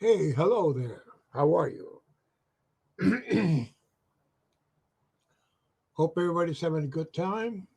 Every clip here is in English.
Hey, hello there. How are you? Hope everybody's having a good time.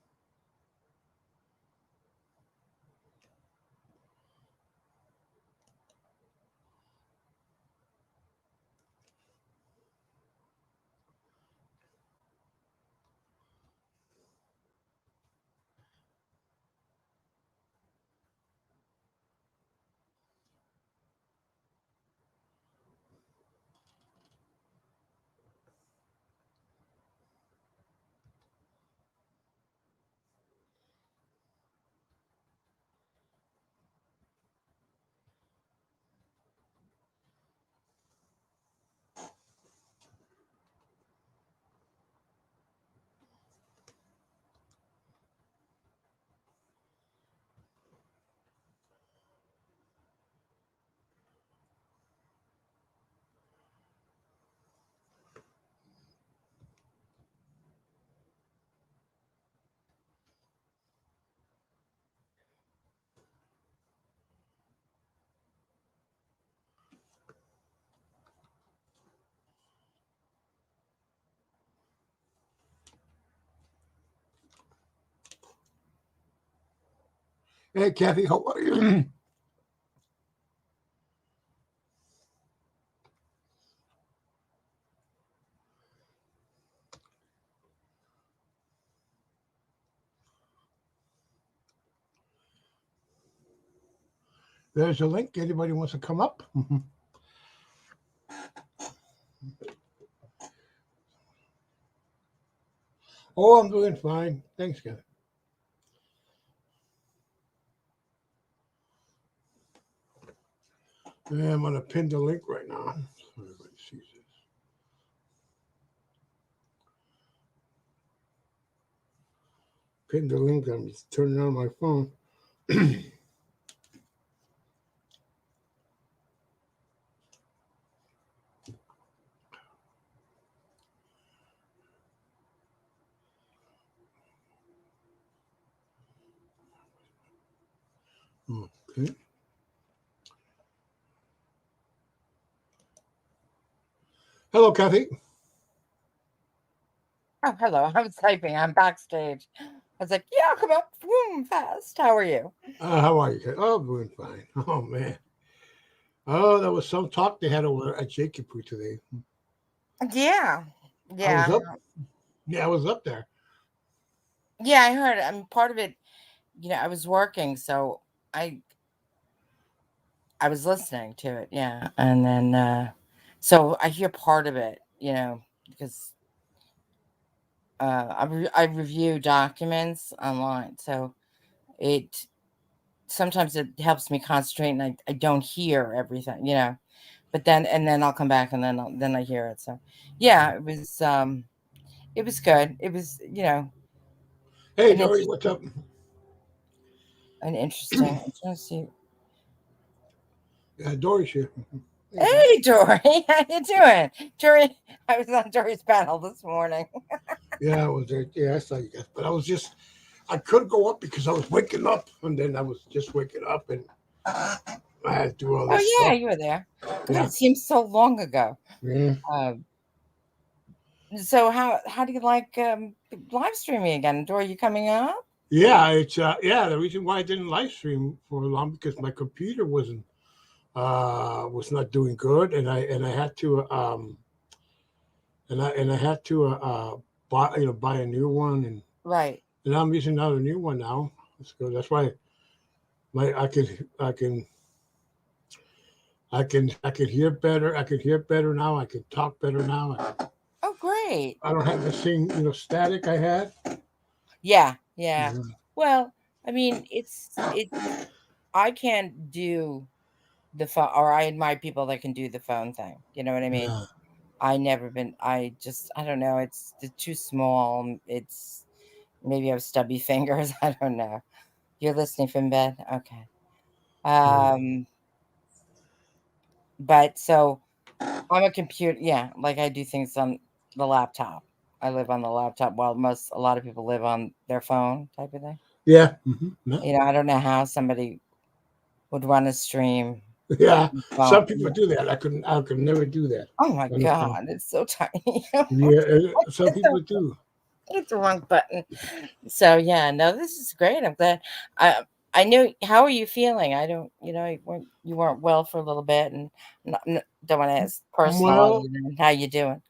Hey, Kathy, how are you? There's a link. Anybody wants to come up? Oh, I'm doing fine. Thanks, Kathy. Yeah, I'm going to pin the link right now so everybody sees this. Pin the link. I'm just turning on my phone. Okay. Hello, Kathy. Oh, hello. I was typing. I'm backstage. I was like, yeah, come up, boom, fast. How are you? How are you, Kathy? Oh, I'm doing fine. Oh, man. Oh, there was some talk they had over at Jacob today. Yeah. I was Yeah. up. Yeah, I was up there. Yeah, I heard. Part of it, I was working, so I I was listening to it. Yeah. And then so I hear part of it, because I review documents online. So it sometimes it helps me concentrate and I don't hear everything. But then I'll come back and then I hear it. So yeah, it was good. It was, Hey, an Dory, interest what's up? an interesting. I'm trying to see. Yeah, Dory's here. Hey, Dory. Hey, Dory, how you doing, Dory? I was on Dory's panel this morning. Yeah, I was there. Yeah, I saw you guys. But I was just, I couldn't go up because I was waking up. And then I was just waking up and I had to do all this Oh yeah, stuff. you were there. God, Yeah. it seems so long ago. Yeah. Uh, so how do you like live streaming again, Dory? You coming up? Yeah, yeah, the reason why I didn't live stream for long because my computer was not doing good and I had to and I had to buy a new one Right. and I'm using another new one now. That's why my I could hear better. I could hear better now. I could talk better now. Oh, great. I don't have the same static I had. Yeah, yeah. Mhm. Well, I mean, it's I can't do the phone, or I admire people that can do the phone thing. You know what I mean? Yeah. I never been. I don't know. It's too small. It's maybe I have stubby fingers. I don't know. You're listening from bed, okay? Yeah. Um, but so I'm a computer. Yeah, like I do things on the laptop. I live on the laptop, while a lot of people live on their phone type of thing. Yeah. Hmm. Yeah. I don't know how somebody would run a stream. Yeah, some Phone. people Yeah. do that. I could never do that Oh my on the phone. God, it's so tiny. Yeah, some Hit the people do. hit the wrong button. So yeah, no, this is great. I'm glad. I knew. How are you feeling? I don't. You weren't well for a little bit, and don't want to ask personal. Well, How you doing?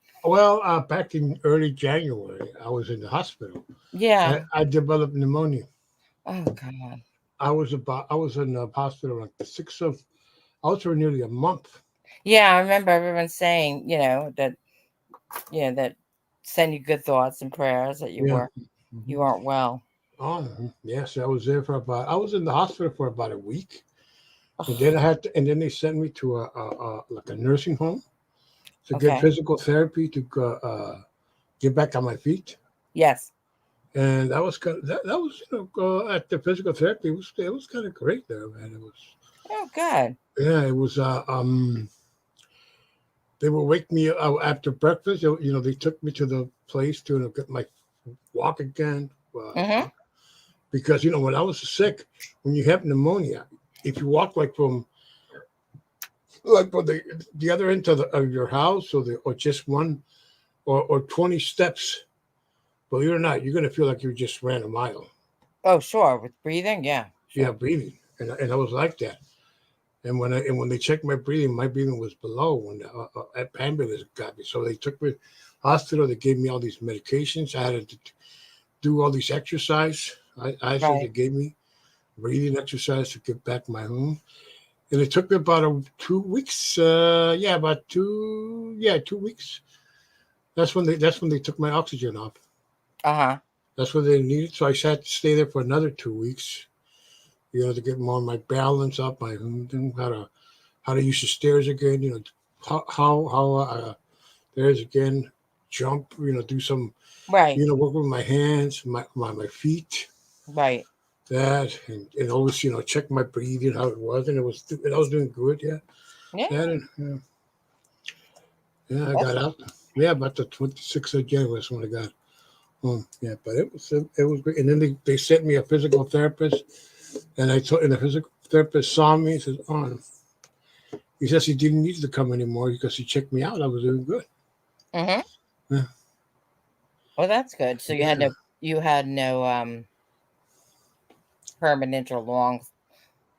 back in early January, I was in the hospital. Yeah. I developed pneumonia. Oh God. I was in the hospital like the 6th of. I was for nearly a month. Yeah, I remember everyone saying, that send you good thoughts and prayers that you Yeah. were you Mhm. weren't well. Oh, yes, I was there for about. I was in the hospital for about a week, and then Ugh, I had to, and then they sent me to a like a nursing home to get okay. physical therapy to get back on my feet. Yes. And that was kind of, that was at the physical therapy. It was kind of great there, man. It was Oh, good. yeah, it was. They would wake me up after breakfast. They took me to the place to get my walk again. Mm-hmm. Because when I was sick, when you have pneumonia, if you walk from the other end of your house or just one or 20 steps, believe it or not, you're gonna feel like you just ran a mile. Oh, sure. With breathing, yeah, Yeah, sure. breathing, and I was like that. And when they checked my breathing was below when the ambulance got me. So they took me to the hospital. They gave me all these medications. I had to do all these exercise. I said they Right. gave me breathing exercise to get back my home. And it took me about 2 weeks. Yeah, about 2 weeks. That's when they took my oxygen off. Uh-huh. That's what they needed. So I had to stay there for another 2 weeks. To get more of my balance up, how to use the stairs again. How there's again, jump. Do some. Right. Work with my hands, my feet. Right. That and always check my breathing how it was, and I was doing good. Yeah, that Yeah. and yeah, I got That's out. Yeah, about the 26th of January is when I got home. Yeah, but it was great. And then they sent me a physical therapist, and the physical therapist saw me. He says, "Oh," he says he didn't need to come anymore because he checked me out. I was doing good. mm-hmm. Yeah, Well, that's good. So you had yeah. no permanent or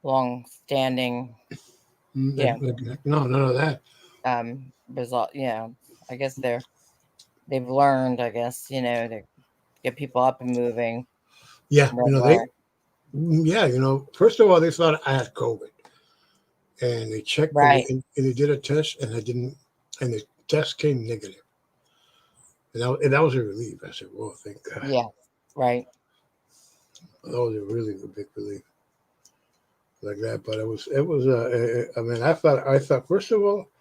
long standing, yeah, No, none of that. result. I guess they've learned, I guess, to get people up and moving Yeah, right away. yeah, first of all, they thought I had COVID, and they checked Right. and they did a test, and I didn't, and the test came negative, and that was a relief. I said, "Well, thank God." Yeah. Right. That was a really big relief like that. But I mean, I thought first of all,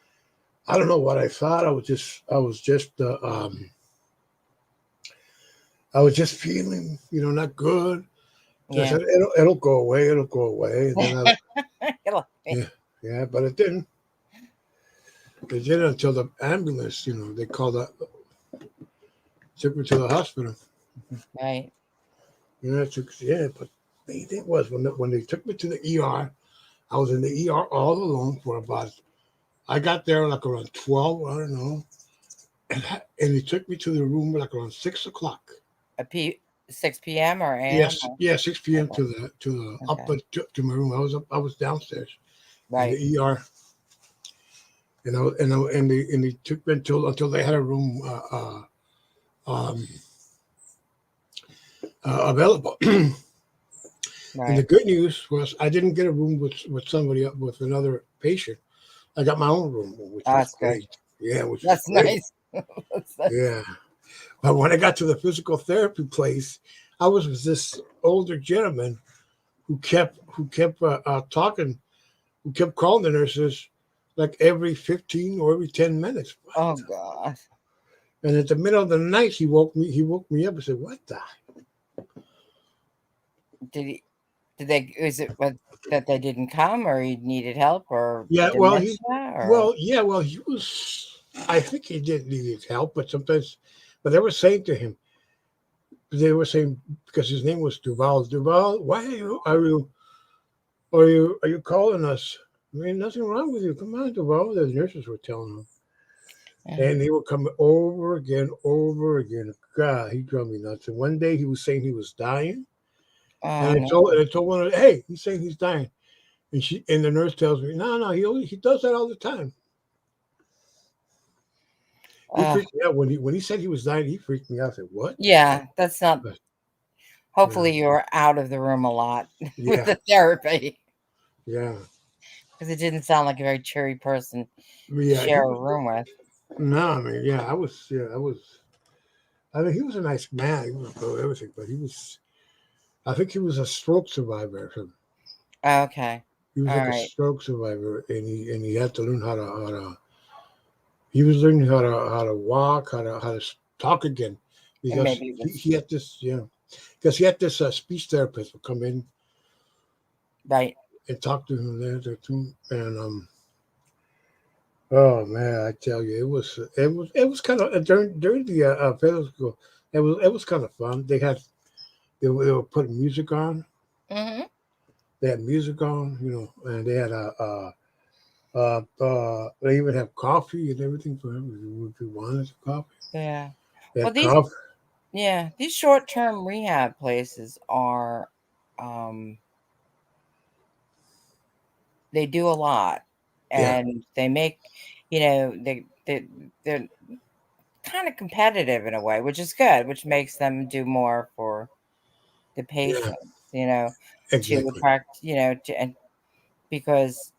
I don't know what I thought. I was just feeling, not good. So I Yeah. said, it'll go away. It'll go away. And then yeah, yeah, but it didn't. It didn't until the ambulance, they called up, took me to the hospital. Right. But the thing was when they took me to the ER, I was in the ER all alone for about. I got there like around 12. I don't know, and they took me to the room like around 6 o'clock. A p 6 p.m. or a.m. Yes, yeah, 6 p.m. Okay. to the up Okay. to my room. I was downstairs in Right. the ER, and they took me until they had a room um, available. And the Right. good news was I didn't get a room with somebody with another patient. I got my own room, which Oh, was that's good. great. Yeah, which was That's great. nice. That's nice. Yeah, but when I got to the physical therapy place, I was with this older gentleman who kept talking, who kept calling the nurses like every 15 or every 10 minutes. Oh God. And at the middle of the night, he woke me up and said, "What the?" Did he? Did they? Is it that they didn't come, or he needed help, or Yeah, dementia, or he was. I think he did need his help, but they were saying because his name was Duval. Duval, why are you calling us? There ain't nothing wrong with you. Come on, Duval. The nurses were telling him. Yeah. And they were coming over again, over again. God, he drove me nuts. And one day he was saying he was dying. Oh And no. I told one of them, hey, he's saying he's dying. And the nurse tells me, no, he does that all the time. He Uh, freaked me out when he said he was dying. He freaked me out. I said, what? yeah, that's not. But, yeah, Hopefully, you're out of the room a lot with yeah, the therapy yeah, because it didn't sound like a very cheery person to yeah. He share a was room with. no, I mean, yeah, I was, yeah, I was. I mean, he was a nice man. He was good, everything, but he was. I think he was a stroke survivor or something. Okay. He was All like a right. stroke survivor, and he had to learn how to. He was learning how to walk, how to talk again, And because maybe it was he had this, because he had this speech therapist would come in right. and talk to him there too, and oh man, I tell you, it was kind of during the federal school, it was kind of fun. They were putting music on. Hmm. They had music on, and they had they even have coffee and everything for him if you wanted coffee. Yeah. They Well, had coffee. these short-term rehab places are, um, they do a lot, Yeah, and they make, they're kind of competitive in a way, which is good, which makes them do more for the yeah, patients, to exactly. attract, and because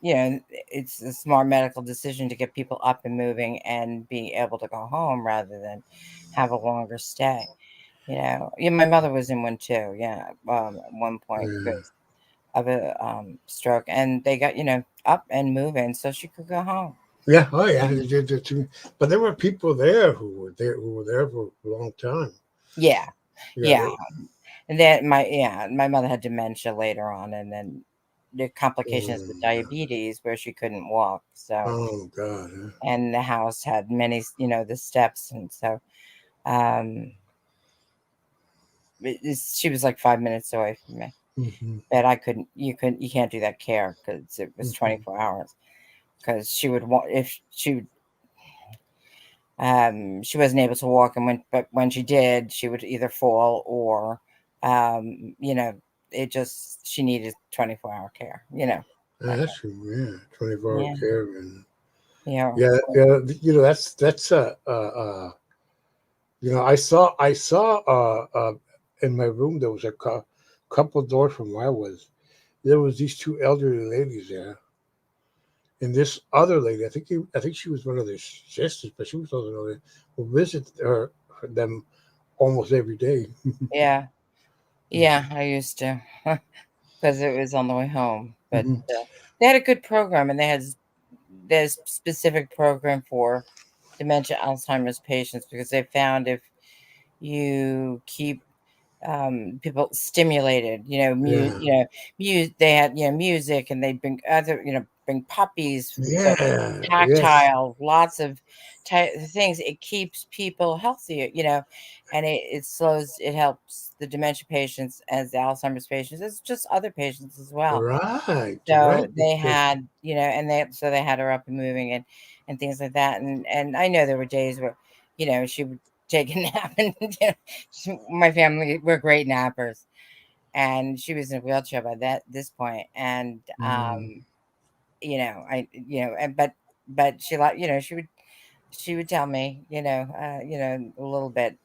it's a smart medical decision to get people up and moving and being able to go home rather than have a longer stay. Yeah, my mother was in one too. Yeah, at one point Yeah, because of a stroke, and they got up and moving so she could go home. yeah. Oh yeah, they did that too. But there were people there who were there for a long time. Yeah, Yeah. yeah, and then my mother had dementia later on, and then the complications with Oh, diabetes where she couldn't walk. So, oh God. and the house had many, the steps, and so um, she was like 5 minutes away from me. Hmm. But you can't do that care because it was Hmm. 24 hours. Because she would want if she wasn't able to walk, and when she did, she would either fall or, um, you know, she needed 24-hour care. Yeah, That that's kind true. Yeah, 24-hour yeah, care and yeah, yeah, yeah. That's I saw in my room there was a couple doors from where I was. There was these two elderly ladies there, and this other lady. I think she was one of their sisters, but she was also another who visited them almost every day. yeah, yeah. I used to because it was on the way home, but Mhm. they had a good program, and there's specific program for dementia Alzheimer's patients because they found if you keep people stimulated, Yeah, they had music, and they bring puppies, so yeah, yes, tactile, lots of things. It keeps people healthier, and it helps the dementia patients as the Alzheimer's patients, as just other patients as well. right, So right. they Because had, they had her up and moving, and things like that. And I know there were days where, she would take a nap, and my family were great nappers, and she was in a wheelchair by this point, and mm, but she like she would tell me, a little bit.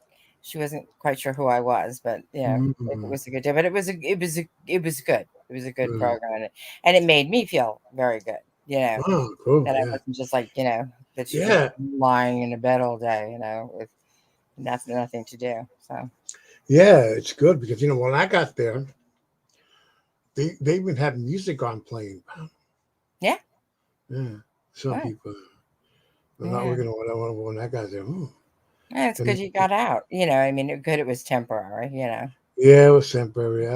She wasn't quite sure who I was, but if it mm, was a good day, but it was good. It was a good mm. program, and it made me feel very good. Oh, cool. That I Yeah, wasn't just like that she was yeah, lying in a bed all day, with nothing to do. So yeah. It's good because when I got there, they even had music on playing. yeah, Yeah, some right, people were not yeah. looking at when I got there. Yeah, it's And good you got out. I mean, good it was temporary. yeah, it was temporary.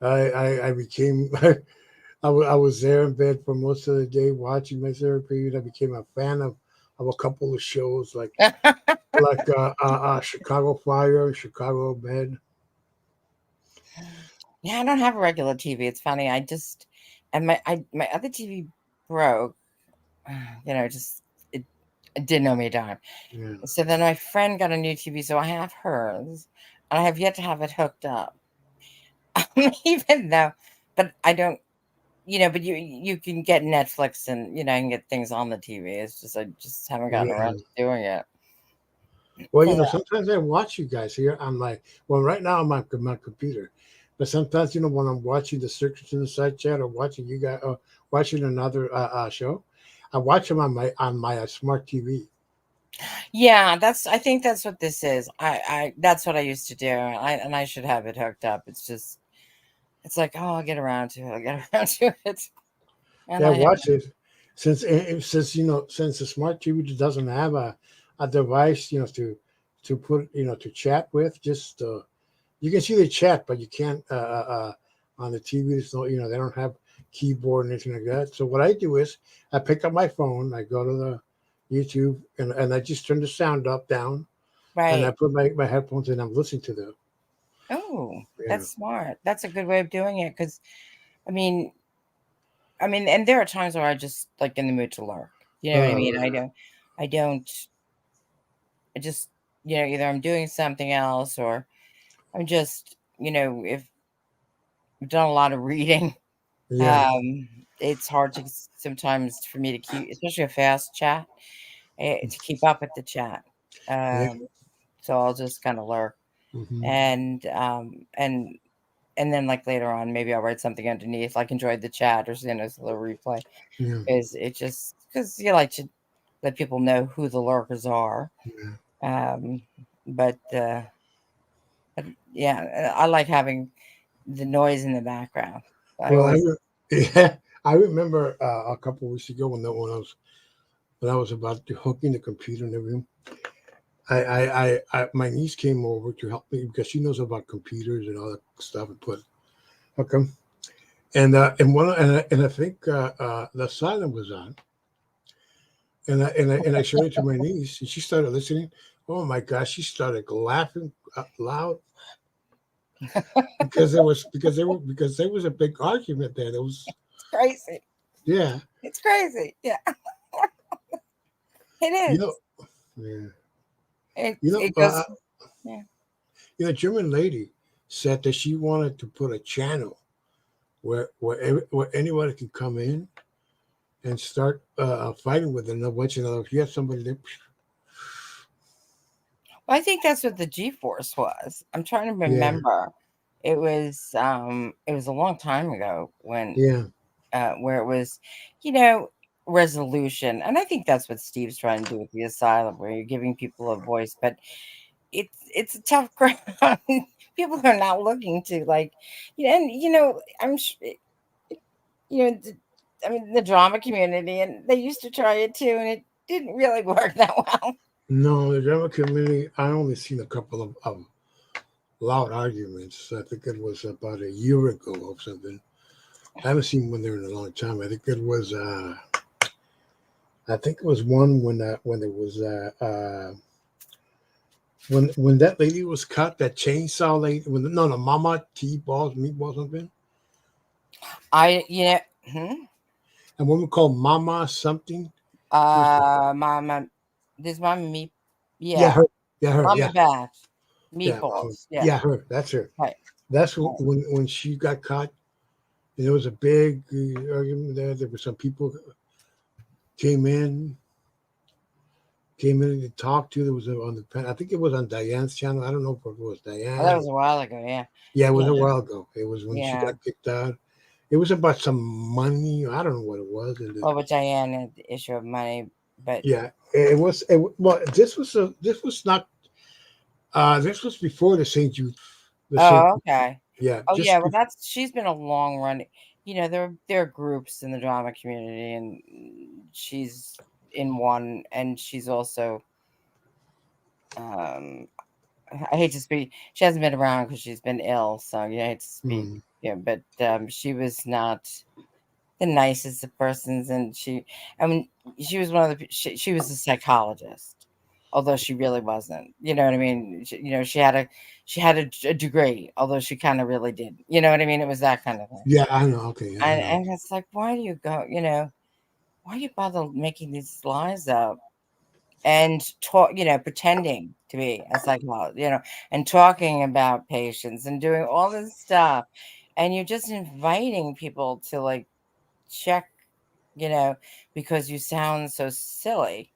I became I was there in bed for most of the day watching my therapy. I became a fan of a couple of shows like Chicago Fire, Chicago Med. Yeah, I don't have a regular TV. It's funny. And my other TV broke. Just it, it didn't know me a dime. Yeah. So then my friend got a new TV, so I have hers, and I have yet to have it hooked up. Even though, but I don't. But you can get Netflix and I can get things on the TV. It's just I just haven't gotten Yeah. around to doing it. Well, Yeah. sometimes I watch you guys here. I'm like, well, right now I'm on my computer, but sometimes when I'm watching the Circus in the Side Chat or watching you guys, watching another show, I watch them on my smart TV. Yeah, I think that's what this is. I that's what I used to do. And I should have it hooked up. It's like, oh, I'll get around to it. I'll get around to it. And Yeah, I watch it since since the smart TV doesn't have a device to put to chat with. Just you can see the chat, but you can't on the TV. There's no they don't have keyboard and anything like that. So what I do is I pick up my phone, I go to the YouTube, and I just turn the sound up down, and I right. put my headphones in. I'm listening to the Oh, yeah that's smart. That's a good way of doing it because I mean and there are times where I just like in the mood to lurk. You know what I mean? uh, I don't I just either I'm doing something else or I'm just, if I've done a lot of reading. yeah It's hard to sometimes for me to keep, especially a fast chat, to keep up with the chat. yeah. So I'll just kind of lurk, Hmm. and then like later on, maybe I'll write something underneath, like enjoyed the chat or as a little replay, Yeah, because you like to let people know who the lurkers are. yeah. Um, but yeah, I like having the noise in the background. I Well, always yeah, I remember a couple of weeks ago when I was about to hook in the computer and everything. My niece came over to help me because she knows about computers and all that stuff and put hook 'em. And I think the silent was on, and I showed it to my niece, and she started listening. Oh my gosh, she started laughing out loud because there was a big argument there. There was it's crazy. yeah, It's crazy. Yeah, it you know is. yeah. It You know, it goes. Yeah. a German lady said that she wanted to put a channel where anybody can come in and start fighting with another. What if you have somebody that, Well, I think that's what the G-force was. I'm trying to yeah, remember. It was a long time ago when yeah, where it was, you know, resolution. And I think that's what Steve's trying to do with the asylum, where you're giving people a voice, but it's a tough crowd. People are not looking to like, and I'm sure, I mean, the drama community, and they used to try it too, and it didn't really work that well. no, the German community. I only seen a couple of loud arguments. I think it was about a year ago or something. I haven't seen one there in a long time. I think it was one when there was when that lady was cut, that chainsaw lady, no, Mama T balls, meatballs, something, I, you know, hmm? and one called Mama something. She was, Mama, this Mama meat, yeah, yeah, her, yeah, her, Mama yeah, Bath, yeah, meatballs, yeah, yeah, her. That's her. right, That's right. when she got caught, and there was a big argument there. There were some people came in, came in to talk to. There was on the I think it was on Diane's channel. I don't know if it was Oh, that Diane. was a while ago, yeah, Yeah, it was yeah, a while ago. It was when she yeah. got kicked out. It was about some money. I don't know what it was, and Well, with Diane and the issue of money, but yeah, it was. Well, this was not. This was before the St. Jude. The St. oh, okay. Yeah, Oh, yeah. just Well, she's been a long run. There are groups in the drama community, and she's in one, and she's also um I hate to speak. She hasn't been around because she's been ill, so I hate to speak. mm, Yeah, but she was not the nicest of persons, and she was one of the she was a psychologist, although she really wasn't. You know what I mean? She had a degree, although she kind of really did. You know what I mean? It was that kind of thing. Yeah, I know. Okay, yeah, I And know. and it's like, why do you go? Why do you bother making these lies up and talk? Pretending to be a psychologist. And talking about patients and doing all this stuff, and you're just inviting people to like check. You know, because you sound so silly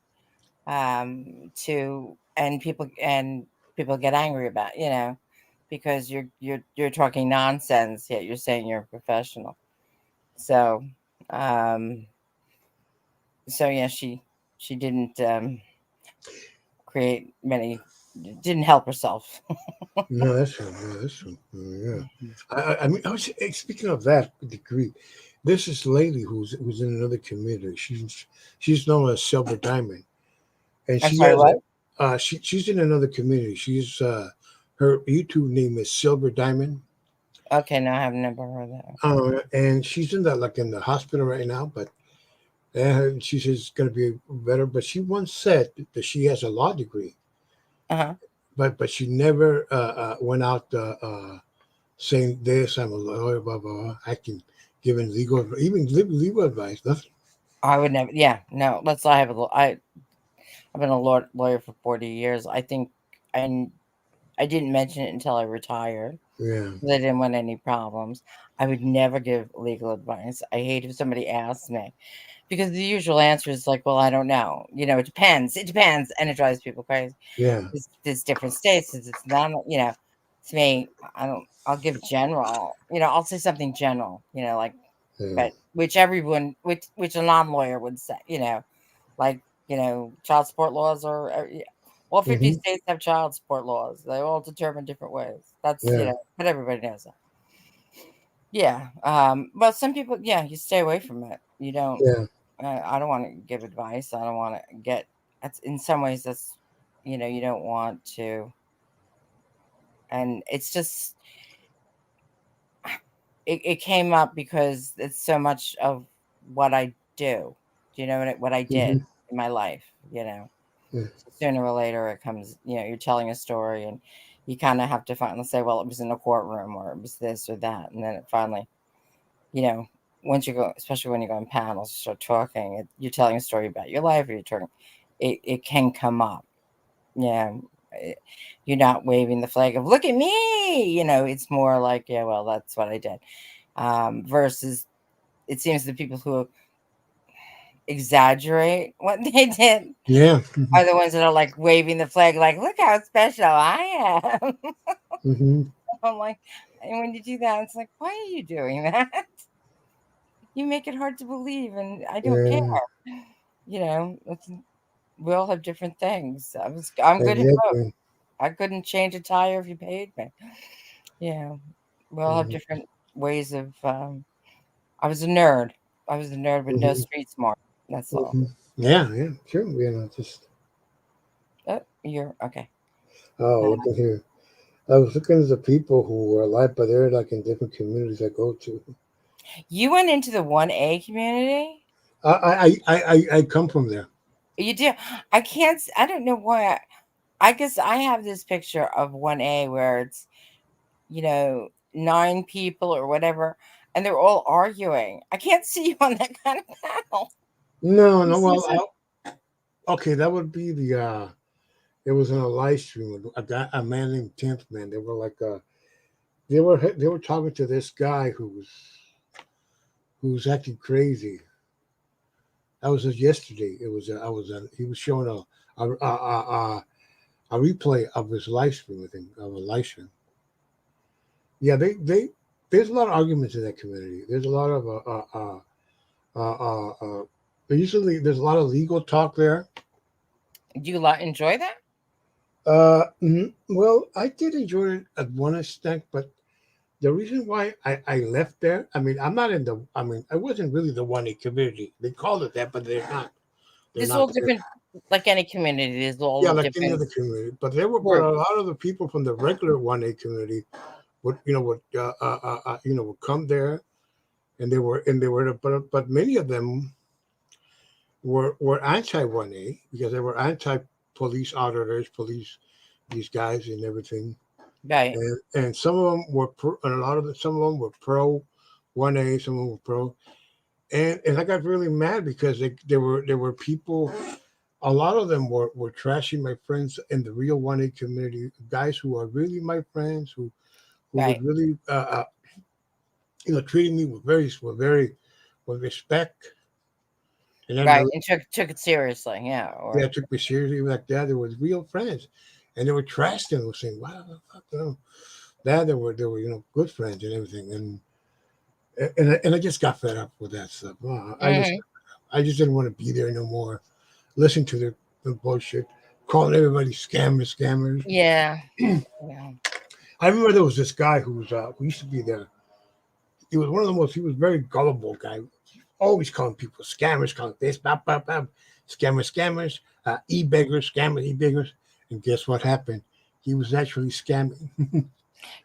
to and people get angry about because you're talking nonsense yet you're saying you're a professional. So um so yeah, she didn't create many didn't help herself. No, that's true. Yeah, that's true. Yeah. I mean, I was speaking of that degree. There's this lady who's in another community. She's known as Silver Diamond, and I'm she sorry, has what? she's in another community. She's her YouTube name is Silver Diamond, Okay, no, I have never heard that. and she's in the hospital right now. But she says it's going to be better. But she once said that she has a law degree, Uh-huh. but she never went out saying this. I'm a lawyer, blah blah blah. I can giving legal advice. Nothing. I would never. Yeah, no, I've been a lawyer for 40 years. I think I I didn't mention it until I retired. Yeah. 'Cause I didn't want any problems. I would never give legal advice. I hate if somebody asks me because the usual answer is like, "Well, I don't know. It depends. It depends," and it drives people crazy. Yeah. There's different states. It's not, to me. I don't. I'll give general. I'll say something general. Like, Yeah. but which a non-lawyer would say. Like child support laws are. All 50 Hmm. states have child support laws. They all determine different ways. That's Yeah. but everybody knows that. Yeah. But some people, yeah, you stay away from it. You don't. Yeah. I don't want to give advice. I don't want to get. That's in some ways. That's you don't want to, and it's just it came up because it's so much of what I do. Do you know what I did Hmm. in my life? Yeah. So sooner or later it comes. You're telling a story, and you kind of have to finally say, well, it was in a courtroom, or it was this or that, and then it finally you know, once you go, especially when you go on panels, you start talking, you're telling a story about your life, or you're talking, it can come up. Yeah. it- You're not waving the flag of, look at me. It's more like, yeah, well, that's what I did. Versus it seems the people who exaggerate what they did Yeah. are the ones that are like waving the flag, like, look how special I am. Hmm. I'm like, and when you do that, it's like, why are you doing that? You make it hard to believe, and I don't care. Yeah. We all have different things. I'm good at both. Exactly. I couldn't change a tire if you paid me. Yeah, we all have Hmm. different ways of. I was a nerd. I was a nerd with no Hmm. street smart. That's all. Hmm. Yeah. Yeah. Sure. Just Oh, you're okay. oh, Uh, look at here. I was looking at the people who were alive, but they're like in different communities I go to. you went into the 1A community. I come from there. You do. I can't. I don't know why. I guess I have this picture of 1A where it's 9 people or whatever, and they're all arguing. I can't see you on that kind of panel. No, You no. see Well, some okay, that would be the. It was in a live stream. A man named Tenth Man. They were like they were talking to this guy who's acting crazy. That was just yesterday. It was I was he was showing a replay of his live stream with him of a live stream. Yeah, they there's a lot of arguments in that community. There's a lot of usually there's a lot of legal talk there. Do you enjoy that? Well, I did enjoy it at one extent, but the reason why I left there, I mean, I'm not in the, I mean, I wasn't really the one in community. They called it that, but they're not. They're There's all not there. different, like any community. There's all Yeah, the like any different other community. But but a groups. lot of the people from the regular 1A community would come there, and but many of them were anti 1A because they were anti police auditors, police these guys and everything. Right. And some of them were pro, and a lot of them, some of them were pro 1A, some of them were pro. And I got really mad because there were people. A lot of them were trashing my friends in the real 1A community, guys who are really my friends, who would Right. really treating me with respect. And then Right. And took it seriously. Yeah. they Or took me seriously like that. They were real friends, and they were trashing. They were saying, "Wow, the fuck, that they were good friends and everything." And I just got fed up with that stuff. Mhm. I just didn't want to be there no more. Listen to the bullshit, calling everybody scammers. Yeah. Yeah. I remember there was this guy who used to be there. He was one of the most. He was very gullible guy. Always calling people scammers, calling this, blah, blah, blah, scammers, e-beggars, scammers, e-beggars. And guess what happened? He was actually scamming.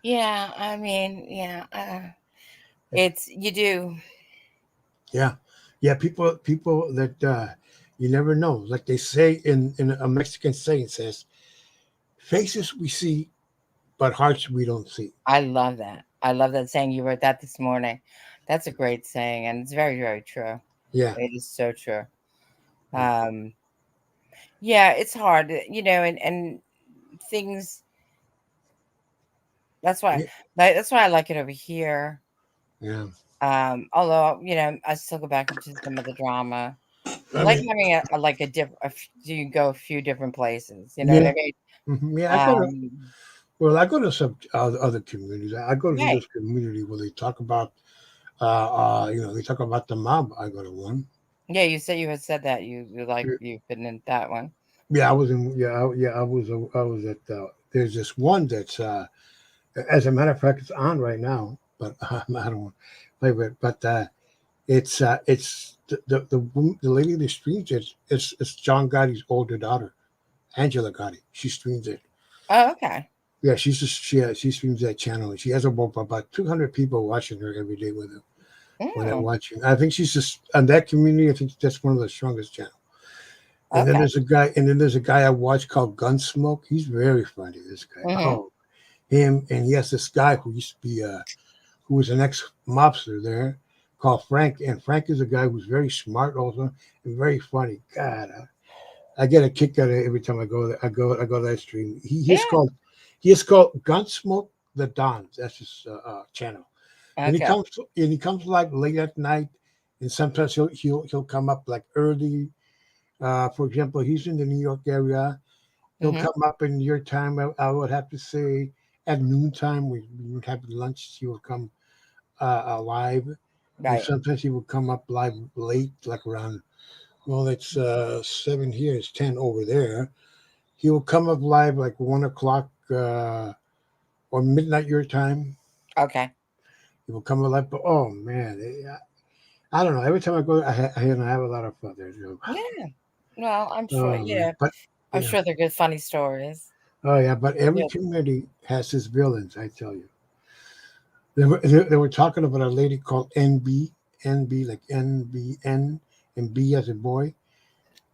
Yeah. I mean, yeah. It's you do. Yeah, yeah. People that you never know. Like they say in a Mexican saying says, "Faces we see, but hearts we don't see." I love that. I love that saying. You wrote that this morning. That's a great saying, and it's very, very true. Yeah, It is so true. yeah, Um, yeah, it's hard, and things. That's why, yeah. that's why I like it over here. Yeah. Although I still go back into some of the drama. I I like mean, having like a different. You go a few different places. You know what yeah, I mean? yeah. Um, I go to some other communities. I go to right. this community where they talk about, they talk about the mob. I go to one. Yeah, you said you had said that you've been in that one. Yeah, I was in. I was at. There's this one that's. As a matter of fact, it's on right now, but I don't want to play with it. But it's the lady that streams it. It's John Gotti's older daughter, Angela Gotti. She streams it. Oh, okay. Yeah, she streams that channel. She has about 200 people watching her every day with her when they're Mm, watching. I think she's just on that community. I think that's one of the strongest channels. okay. And then there's a guy I watch called Gunsmoke. He's very funny. This guy. Hmm. Oh, him, and he has this guy who used to be who was an ex mobster there called Frank. And Frank is a guy who's very smart also and very funny. God, I get a kick out of it every time I go there. I go to that stream. Yeah. He is called Gunsmoke the Don. That's his channel. Okay. And he comes like late at night, and sometimes he'll come up like early. For example, he's in the New York area. He'll Hmm. come up in your time. I would have to say at noontime. We would have lunch. He will come live, and Right. sometimes he will come up live late, like around. Well, it's 7 here. It's 10 over there. He will come up live like 1 o'clock or midnight your time. Okay. He will come alive. But oh man, I don't know. Every time I go, I have a lot of fun there. Yeah. Well, I'm sure. Oh man, but I'm yeah, sure they're good, funny stories. oh yeah, but every Yeah. community has its villains. I tell you, they were talking about a lady called NB like NBN, and B as a boy.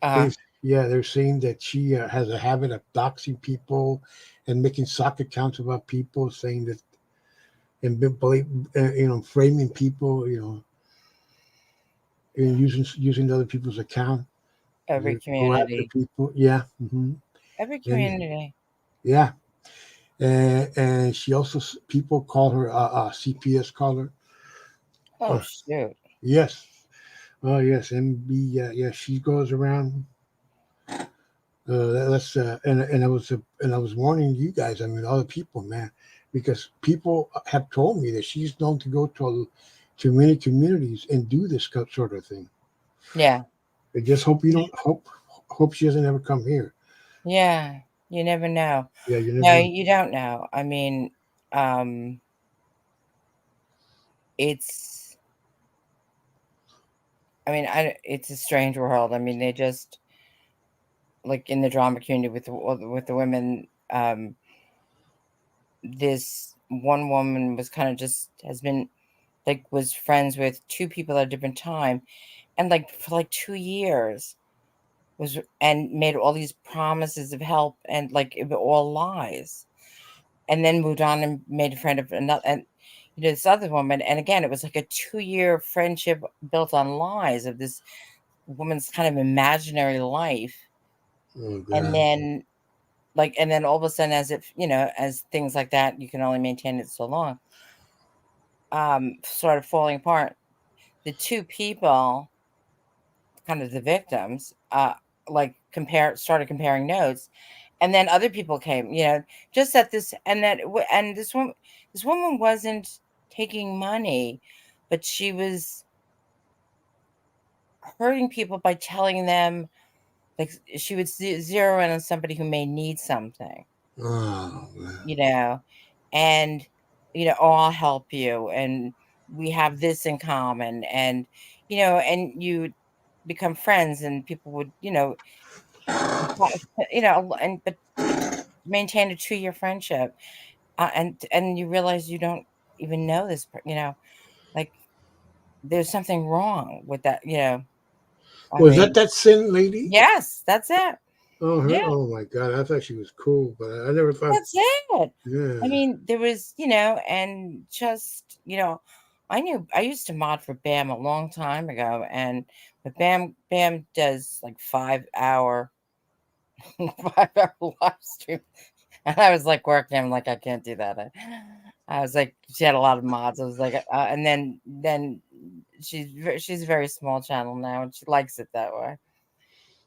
Uh-huh. They they're saying that she has a habit of doxing people and making sock accounts about people, saying that and framing people, and using other people's account Every to go after community. people. Yeah, Every and community. yeah, and she also people call her CPS caller. Oh Uh, shoot. yes, oh yes, MB. Yeah. She goes around. That's and I was warning you guys. I mean, other people, man, because people have told me that she's known to go to many communities and do this sort of thing. Yeah. I just hope you don't hope she doesn't ever come here. Yeah. You never know. Yeah, you never No, know. you don't know. I mean, um, it's. I mean, it's a strange world. I mean, they just like in the drama community with the women. This one woman was kind of just has been like was friends with two people at a different time, and like for like 2 years, was and made all these promises of help, and like it were all lies, and then moved on and made a friend of another, and this other woman, and again it was like a 2-year friendship built on lies of this woman's kind of imaginary life. Oh And God. then and then all of a sudden, as if as things like that, you can only maintain it so long, started falling apart. The two people, kind of the victims, started comparing notes, and then other people came, just that this and that and this woman wasn't taking money, but she was hurting people by telling them, like, she would zero in on somebody who may need something, Oh man. you know, and "Oh, I'll help you, and we have this in common," and you become friends, and people would, and but maintain a 2-year friendship, and you realize you don't even know this, like there's something wrong with that, I Was that mean, that Sin lady? yes, that's it. Oh her. Yeah, Oh my God. I thought she was cool, but I never thought. that's it. I Yeah. mean, there was, and just, I used to mod for BAM a long time ago, and but BAM does like 5 hour 5 hour live stream. And I was like working, I'm like, I can't do that. I was like, she had a lot of mods. I was like, and then she's a very small channel now, and she likes it that way.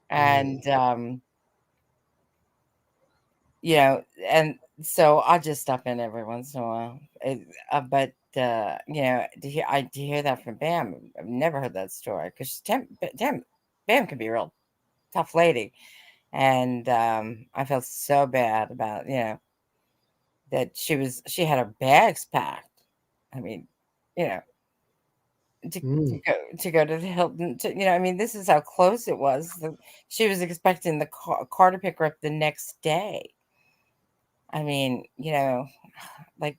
And Mm. and so I just stop in every once in a while. But to hear that from Bam, I've never heard that story, because Bam can be a real tough lady, and I felt so bad about that she had her bags packed. I mean, you know, Mm. to go to the Hilton. I mean, this is how close it was. She was expecting the car to pick her up the next day. I mean, like,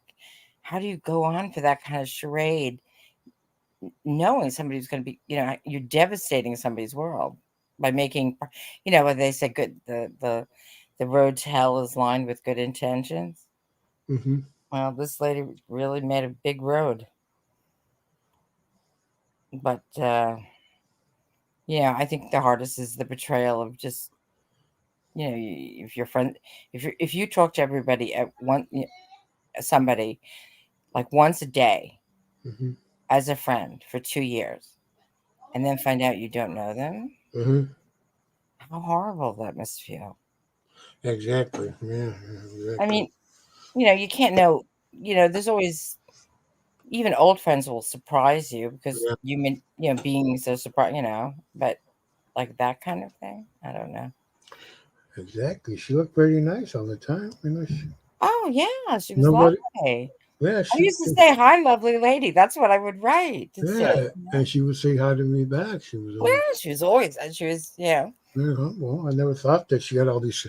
how do you go on for that kind of charade, knowing somebody's going to be, you're devastating somebody's world by making, what they say, good, the road to hell is lined with good intentions. Mm-hmm. Well, this lady really made a big road. But, I think the hardest is the betrayal of just, if your friend, if you talk to everybody at somebody like once a day Mm-hmm. as a friend for 2 years, and then find out you don't know them, Mm-hmm. how horrible that must feel. Exactly. Yeah. I Exactly. mean, you can't know, there's always, even old friends will surprise you because Yeah. being so surprised, but like that kind of thing, I don't know. Exactly. She looked pretty nice all the time. Oh yeah, she was Nobody. lovely. Yeah. I She. used to say, "Hi, lovely lady." That's what I would write to say. Yeah. And she would say hi to me back. She was Well, all. she was always, Yeah, well, I never thought that she had all these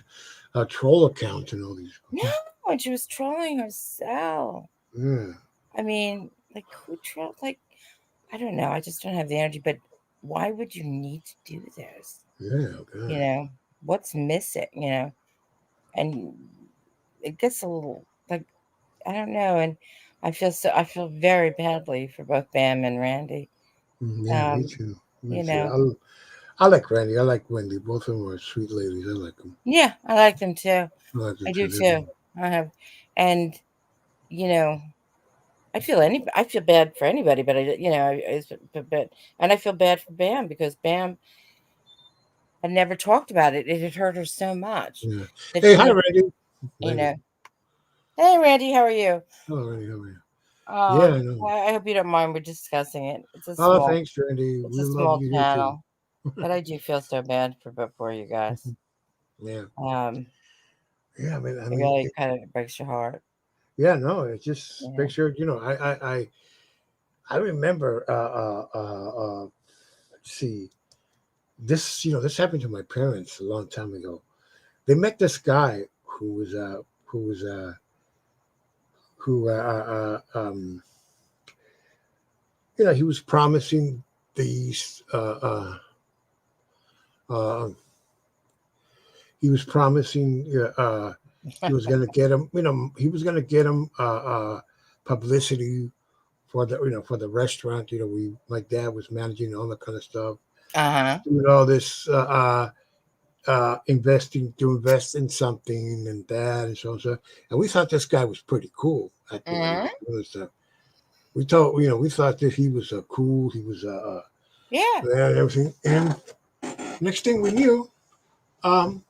troll accounts and all these. no, and she was trolling herself. Yeah. I mean, like, who troll? Like, I don't know. I just don't have the energy. But why would you need to do this? Yeah. Oh, You God. know, what's missing? And it gets a little like, I don't know. And I feel very badly for both Bam and Randy. Yeah. Me Um, too. Me you too. know, I like Randy. I like Wendy. Both of them are sweet ladies. I like them. yeah, I like them too. I like them I do too. too. I have, and you know, I feel bad for anybody, but and I feel bad for Bam because Bam had never talked about it. It had hurt her so much Yeah. that Hey, she hi, never, Randy. you Randy. know. Hey, Randy, how are you? Hello, Randy. How are you? Yeah, I know. I hope you don't mind. We're discussing it. Oh, thanks, Randy. It's We a love small you here too. channel, but I do feel so bad for you guys. Yeah. Um, Yeah. I it mean, really kind of breaks your heart. yeah. No, it just Yeah. makes sure. I remember. Let's see. This. This happened to my parents a long time ago. They met this guy who was who he was promising these uh he was promising he was going to get him, he was going to get him publicity for the, for the restaurant. My dad was managing all that kind of stuff, Uh-huh. doing all this investing to invest in something and that and so on. So, and we thought this guy was pretty cool at the way he Hmm. was doing stuff. We thought, we thought that he was cool. He was Yeah. and everything. And next thing we knew, um,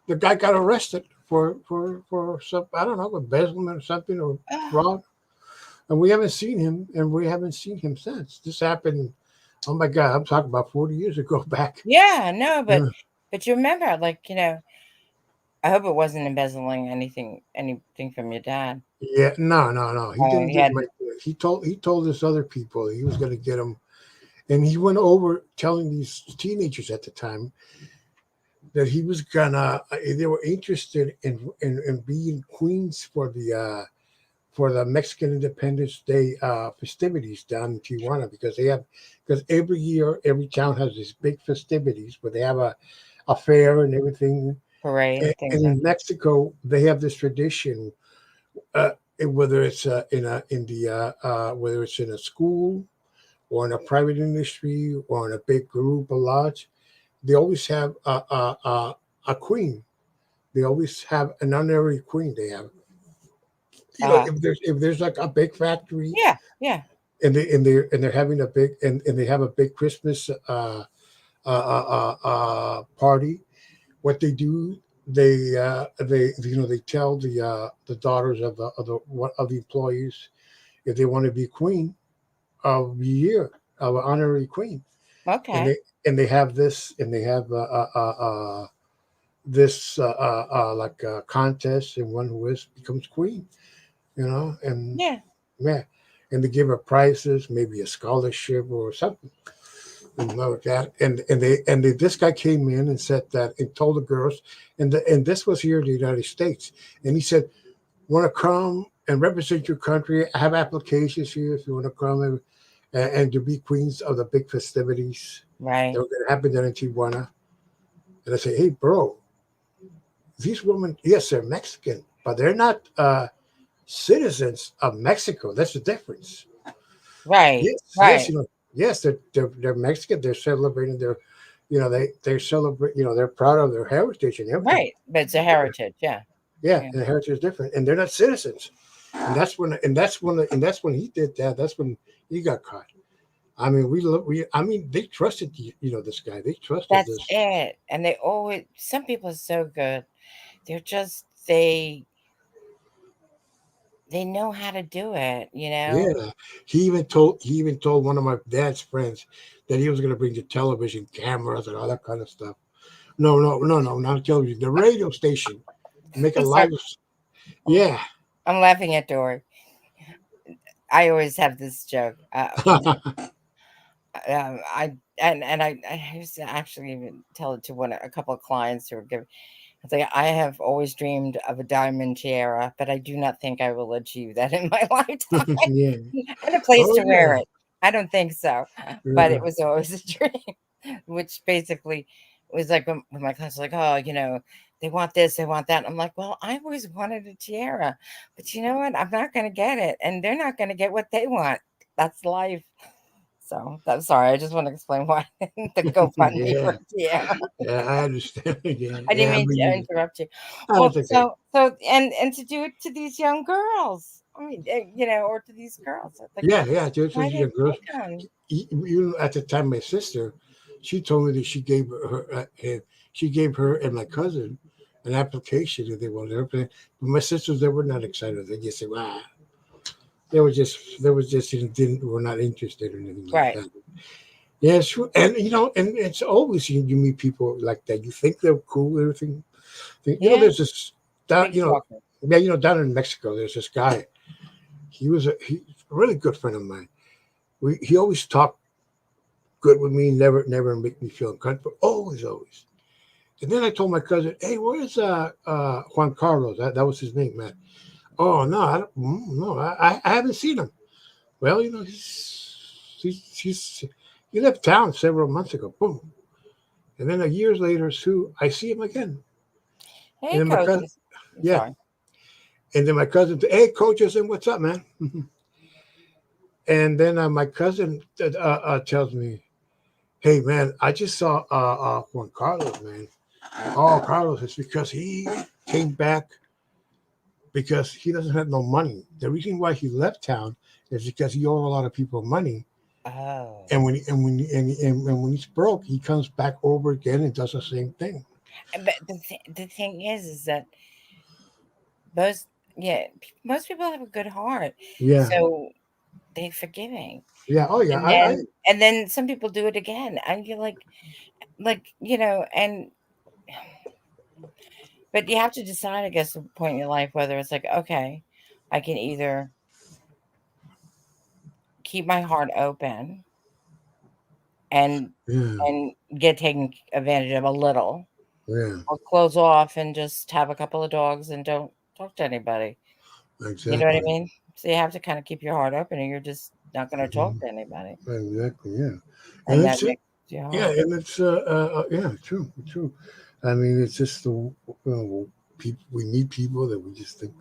the guy got arrested for some, I don't know, embezzlement or something, or fraud. And we haven't seen him, and we haven't seen him since. This happened. Oh my God, I'm talking about 40 years ago back. Yeah, no, Yeah, but you remember, like, I hope it wasn't embezzling anything from your dad. yeah, no. He Oh, didn't he get had. my. He told us other people he was going to get him, and he went over telling these teenagers at the time that he was gonna. They were interested in being queens for the Mexican Independence Day festivities down in Tijuana, because every year every town has these big festivities where they have a fair and everything. Parade And things like in Mexico, they have this tradition, whether it's whether it's in a school or in a private industry or in a big group, a lodge, they always have a queen. They always have an honorary queen. They have, that. if there's like a big factory, Yeah, yeah. and they're having a big, and they have a big Christmas party. What they do, they tell the daughters of the employees, if they want to be queen of the year, of an honorary queen, and Okay. they have this, and they have this like a contest, and one who is becomes queen, and Yeah. yeah, and they give her prizes, maybe a scholarship or something, and like that. And this guy came in and said that, and told the girls, and this was here in the United States, and he said, "Want to come and represent your country? I have applications here if you want to come and to be queens of the big festivities that Right. were going to happen there in Tijuana." And I say, "Hey, bro, these women, yes, they're Mexican, but they're not citizens of Mexico. That's the difference." Right. Yes, Right. yes, they're Mexican. They're celebrating their, they celebrate, they're proud of their heritage and everything. Right. But it's a heritage. Yeah. Yeah, Yeah. and the heritage is different, and they're not citizens. And that's when he did that. That's when he got caught. I mean, they trusted this guy. They trusted That's this. it. And they always, some people are so good. They're just, they know how to do it. Yeah, he even told one of my dad's friends that he was going to bring the television cameras and all that kind of stuff. No, no, no, no, not a television. The radio station. Make a I'm sorry. live. I'm, Yeah. I'm laughing at Dory. I always have this joke. I used to actually even tell it to a couple of clients who were giving. It's like, I have always dreamed of a diamond tiara, but I do not think I will achieve that in my lifetime. Yeah. And a place Oh to wear yeah. it. I don't think so, but it Yeah. was always a dream, which basically was like when my clients were like, oh, they want this, they want that. I'm like, well, I always wanted a tiara, but you know what? I'm not going to get it, and they're not going to get what they want. That's life. So I'm sorry. I just want to explain why the GoFundMe for Yeah. a tiara. Yeah. I understand. Yeah. I didn't Yeah. I mean to mean, interrupt you. oh, Well, it's okay. so and to do it to these young girls. I mean, or to these girls. It's like, Yeah. Yeah. Just why as they young girls. pick them? At the time, my sister, she told me that she gave her and my cousin an application that they wanted to play. But my sisters, they were not excited. They just said, "Wow." They was just didn't were not interested in anything like Right. that. Yeah, it's true. And and it's always you meet people like that. You think they're cool, everything. Yeah. There's this down, Big talker. yeah, down in Mexico. There's this guy. He's a really good friend of mine. He always talked good with me. Never make me feel uncomfortable. Always. And then I told my cousin, "Hey, where's Juan Carlos? That was his name, man." Oh no, I don't, no, I haven't seen him. Well, he left town several months ago. Boom. And then a years later, Sue, I see him again. Hey, And then my cousin, coaches. I'm yeah. sorry. And then my cousin, hey, coach, I said, what's up, man? And then my cousin tells me, hey, man, I just saw Juan Carlos, man. Oh, Carlos, it's because he came back because he doesn't have no money. The reason why he left town is because he owed a lot of people money. Oh. And when he's broke, he comes back over again and does the same thing. But the thing is that most, yeah, most people have a good heart, Yeah, so they're forgiving. yeah, oh yeah. And then some people do it again, and you're like and but you have to decide, I guess, at a point in your life whether it's like, okay, I can either keep my heart open and Yeah, get taken advantage of a little, yeah, or close off and just have a couple of dogs and don't talk to anybody. You know what I exactly. mean? So you have to kind of keep your heart open, or you're just not going to talk Mhm. to anybody, Exactly. Yeah, and and that it's makes you yeah, hard. and it's yeah, true, true. I mean, it's just the people we meet people that we just think,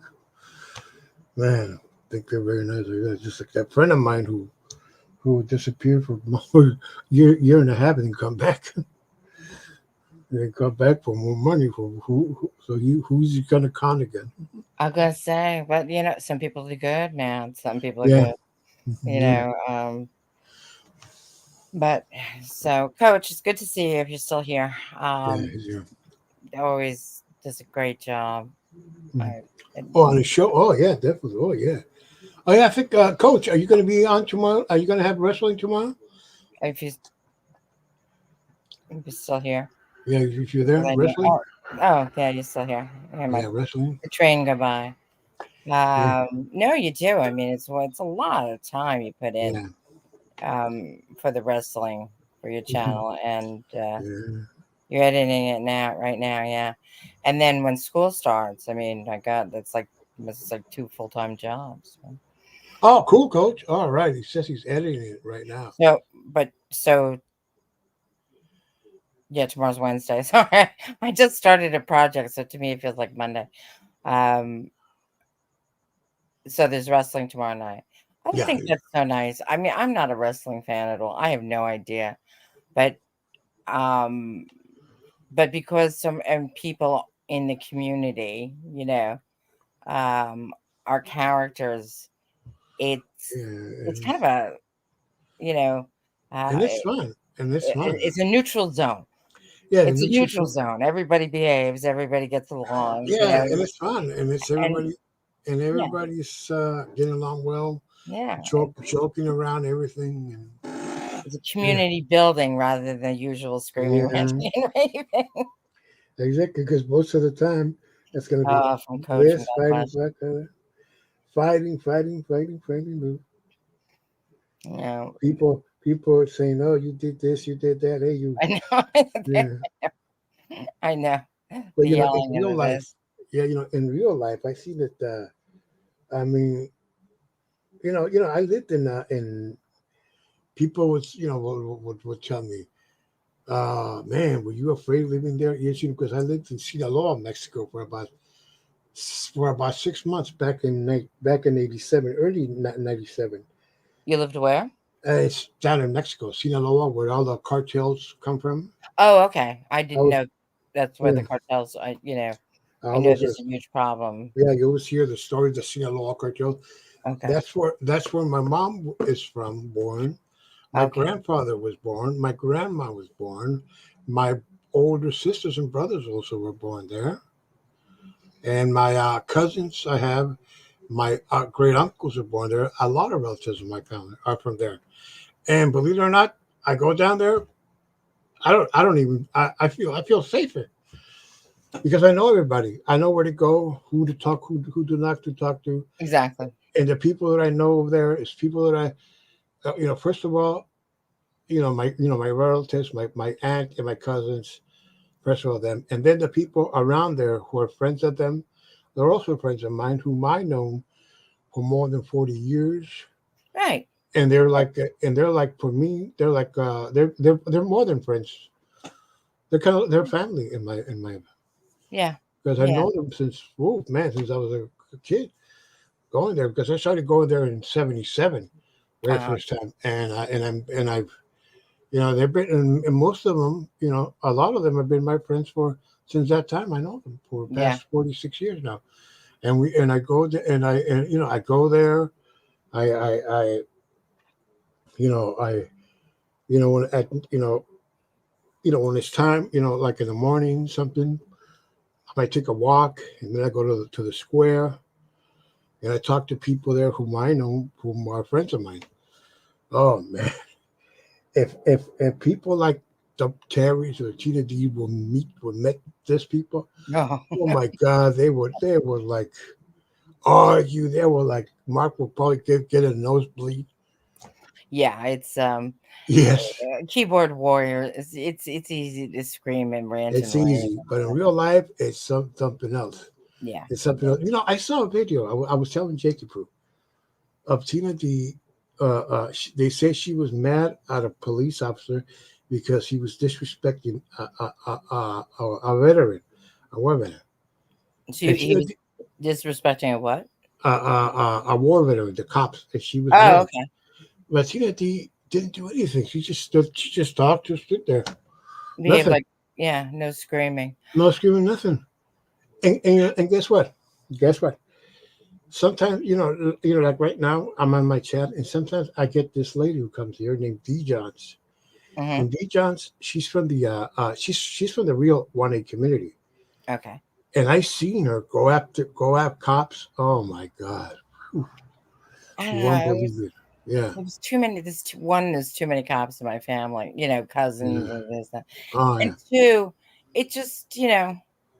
man, think they're very nice. Yeah, just like that friend of mine who disappeared for more year and a half and then come back. They come back for more money. For so who's he gonna con again? I'm gonna say, but some people are good, man. Some people are Yeah, good, you yeah, know. But so, Coach, it's good to see you if you're still here. yeah. Yeah. Always does a great job. Mhm. I, and Oh, on the show. Oh, yeah, definitely. Oh, yeah. Oh, yeah. I think, Coach, are you going to be on tomorrow? Are you going to have wrestling tomorrow? if you're still here, Yeah, if you're there, then wrestling. yeah, you're still here. Yeah, Yeah, wrestling. the train go by. Yeah, No, you do. I mean, it's a lot of time you put in yeah, for the wrestling for your mhm, channel, and yeah. you're editing it right now, yeah. And then when school starts, I mean, my God, it's like two full-time jobs. Oh, cool, Coach. All right. He says he's editing it right now. So yeah, tomorrow's Wednesday. Sorry, I just started a project, so to me it feels like Monday. Um, so there's wrestling tomorrow night. I don't Yeah, think that's so nice. I mean, I'm not a wrestling fan at all. I have no idea, but um, because some people in the community, are characters. It's yeah, it's kind of a you know, and uh, it's fun, and it's fun. it's a neutral zone. Yeah, It's a neutral neutral zone. zone. Everybody behaves. Everybody gets along. Yeah, and it's fun, and it's And everybody, and yeah, everybody's getting along well, yeah. joking around everything, and It's a yeah, community building rather than the usual screaming, yeah. ranting, and raving. Exactly, because most of the time it's going to be From Coach and this God fighting, bless fighting. you. You know, People are saying, "Oh, you did this, you did that." Hey, you, I know. yeah. I know. But The in yelling and real the life, this. yeah, in real life, I see that. I mean, I lived in people would, would tell me, man, were you afraid living there? Yes, because I lived in Sinaloa, Mexico, for about 6 months back in '87, early '97. You lived where? It's down in Mexico, Sinaloa, where all the cartels come from. Oh, okay. I I didn't was, know that's where the yeah, cartels. I all know those, there's a huge problem. yeah, you always hear the story of the Sinaloa cartel. Okay. That's where my mom is from, born. My Okay. grandfather was born. My grandma was born. My older sisters and brothers also were born there. And my cousins, I have my great uncles are born there. A lot of relatives of my family are from there. And believe it or not, I go down there. I don't even. I feel safer because I know everybody. I know where to go, who to talk, who to not to talk to, Exactly. and the people that I know over there is people that first of all, my relatives, my aunt and my cousins, first of all them, and then the people around there who are friends of them, they're also friends of mine whom I know for more than 40 years, Right. and they're like for me, they're like they're more than friends. They're family in my Yeah. because I Yeah. know them since, oh man, since I was a kid going there. Because I started going there in '77, very Uh-huh. first time, and I've they've been and most of them, a lot of them have been my friends for since that time. I know them for the Yeah. past 46 years now, and I go there and I go there. I I when at when it's time, like in the morning, something, I might take a walk, and then I go to the square, and I talk to people there whom I know, whom are friends of mine. Oh man, if people like the Terrys or Tina D would met this people, Oh, oh my God, they were like argue. They were like Mark will probably get a nosebleed. yeah. It's Yes, keyboard warrior. It's easy to scream and rant it's and rave. easy, but in real life, it's something else. Yeah. It's something else. I saw a video. I was telling Jacob of Tina D. They say she was mad at a police officer because he was disrespecting a veteran, a war veteran. She And he Tina was D, disrespecting a what? a war veteran, the cops, and she was Oh, mad. okay. But Tina D didn't do anything. She just stood. She just talked. Just stood there. Yeah, Nothing. like yeah, no screaming. No screaming. Nothing. And guess what? Guess what? Sometimes like right now, I'm on my chat, and sometimes I get this lady who comes here named D Johns. Hmm. And D Johns, she's from the she's from the real 1A community. Okay. And I seen her go at cops. Oh my God. Whew, I don't you know. won't believe it. Yeah. It was too many. There's too many cops in my family. Cousins Yeah. and this that. Oh And yeah. two, it just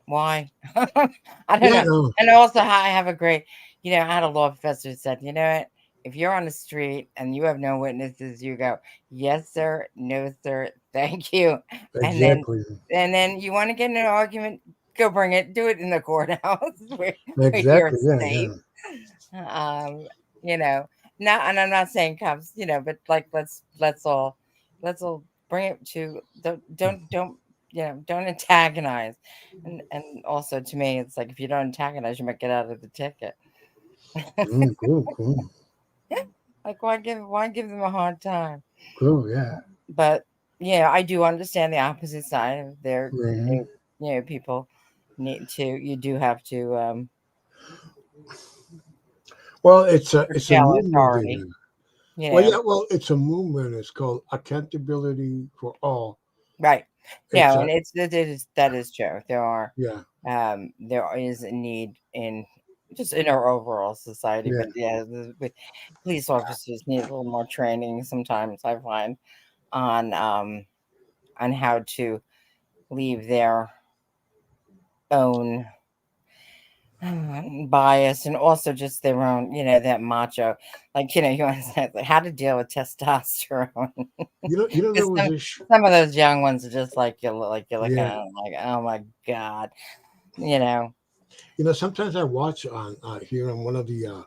why? I don't Yeah, know. no. And also, I have a great. I had a law professor who said, you know what? If you're on the street and you have no witnesses, you go, yes, sir, no, sir, thank you, and then Exactly. you want to get in an argument, go bring it. Do it in the courthouse where you're Exactly. Yeah, safe. yeah. Um, you know, Not, and I'm not saying cops, but like let's all bring it to don't antagonize, and also to me, it's like if you don't antagonize, you might get out of the ticket. Cool, cool. Like why give them a hard time? Cool, yeah. But yeah, I do understand the opposite side of their, Hmm. people you do have to Well, it's a curtail movement. authority. You Well, know, yeah, well, it's a movement. It's called Accountability for All. Right. It's No, a and that is true. yeah, There is a need in just in our overall society, yeah. but yeah, with police officers need a little more training sometimes, I find, on how to leave their own bias and also just their own, that macho, like, you understand like how to deal with testosterone. There 'Cause was some this. some of those young ones are just like you're looking Yeah, at 'em like, "Oh my god," you know? sometimes I watch on here on one of the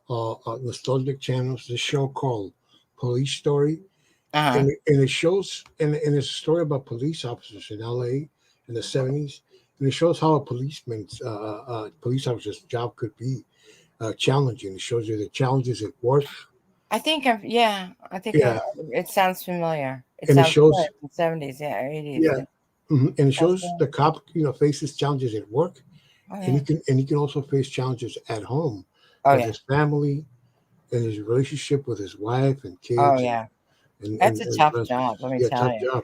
nostalgic channels this show called Police Story, Uh-huh. and it shows and it's a story about police officers in L.A. in the '70s, and it shows how a police officer's job could be challenging. It shows you the challenges at work. I think Yeah, it sounds familiar. It and it sounds familiar shows from 70s, yeah, 80s, yeah, yeah. and it Sounds shows familiar. the cop faces challenges at work, Oh, and yeah. he can also face challenges at home Oh, with yeah. his family and his relationship with his wife and Oh, kids yeah. and, That's a tough and job, let me yeah, tell tough you. job.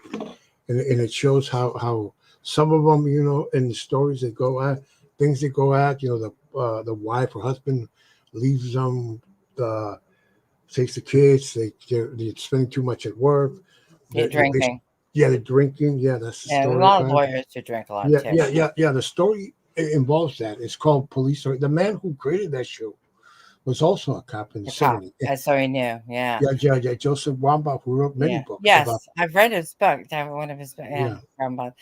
And it shows how some of them, in the stories they go at, things they go at, the wife or husband leaves them, uh, takes the kids, they're spending too much at work. Yeah, They drinking. yeah, they're drinking. Yeah, that's the Yeah, a story lot of about. lawyers who drink a lot Yeah, too. yeah, yeah, yeah. The story involves that. It's called Police Story. The man who created that show was also a cop in the The cop. '70s. That's so he knew. Yeah. Yeah, yeah, yeah. Joseph Wambaugh, who wrote many Yeah. books about. Yes. I've read his book. I have one of his yeah, Yeah. but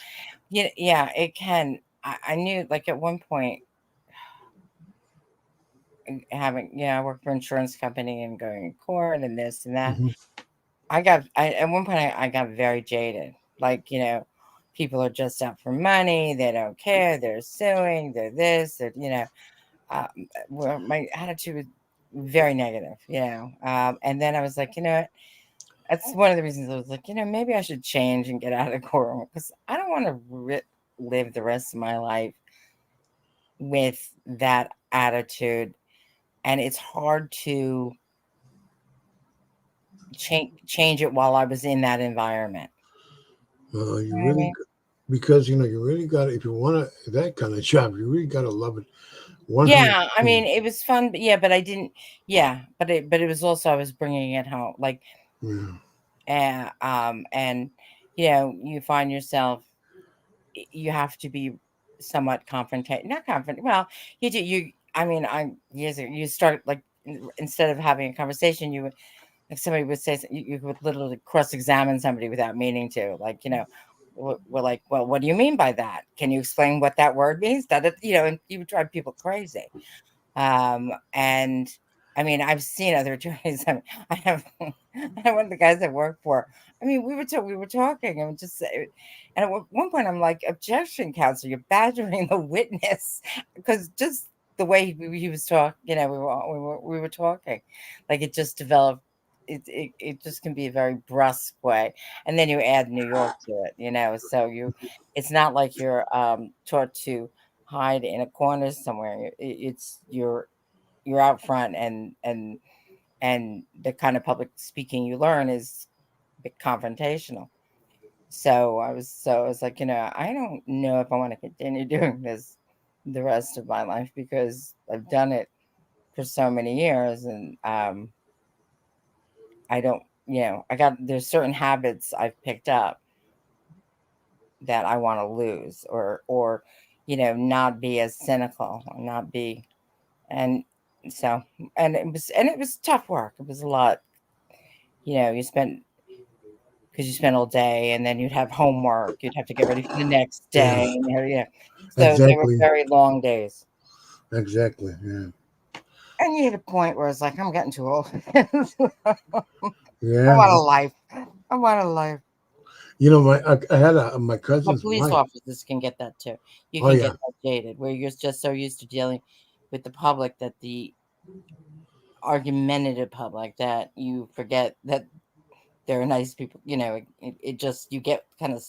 yeah, yeah, it can. I knew like at one point having I worked for an insurance company and going in court and this and that. Hmm. At one point I got very jaded. Like, people are just out for money. They don't care. They're suing. They're this. They're, where my attitude was very negative. And then I was like, that's one of the reasons I was like, maybe I should change and get out of the courtroom because I don't want to live the rest of my life with that attitude. And it's hard to change it while I was in that environment. You You know what I really, mean? because you really got to, if you want that kind of job, you really got to love it 100. Yeah, I mean, it was fun, but yeah, but I didn't. Yeah, but it was also I was bringing it home, like, Yeah, and you find yourself you have to be somewhat confrontational, not confront. Well, you do. I mean, you start like instead of having a conversation, you would like somebody would say you would literally cross-examine somebody without meaning to, like we're like, well, what do you mean by that? Can you explain what that word means? That and you would drive people crazy. And I mean, I've seen other attorneys. I have one of the guys I work for. I mean, we were talking and just and at one point I'm like, objection, counsel, you're badgering the witness because just the way he was talking, we were talking, like it just developed. It just can be a very brusque way, and then you add New York to it, so it's not like you're taught to hide in a corner somewhere. It's you're out front, and the kind of public speaking you learn is confrontational. So I was like, I don't know if I want to continue doing this the rest of my life because I've done it for so many years, and I don't, there's certain habits I've picked up that I want to lose, or not be as cynical, or not be. And so, and it was tough work. It was a lot. You spent all day, and then you'd have homework. You'd have to get ready for the next yeah, day. So they were exactly, very long days. exactly. Yeah, And you hit a point where it's like, I'm getting too old. I yeah. want a life. I want a life. I had my Well, cousin's police wife. officers can get that too. You Oh can yeah, get that jaded where you're just so used to dealing with the public, that the argumentative public, that you forget that they're nice people. It just, you get kind of,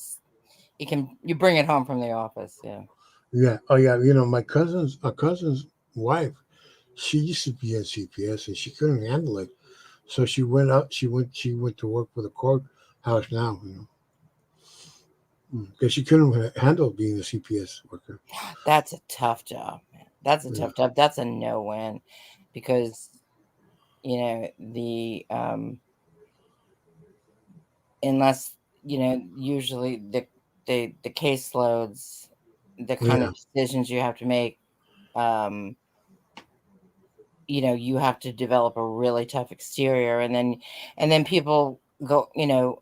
you bring it home from the office. Yeah. yeah. Oh yeah. My cousin's wife. She used to be in CPS and she couldn't handle it. So she went out. She went to work for the courthouse now. Because she couldn't handle being a CPS worker. That's a tough job, man. That's a Yeah, tough job. That's a no win because, unless, usually the caseloads, the kind yeah, of decisions you have to make, um, you have to develop a really tough exterior, and then people go, and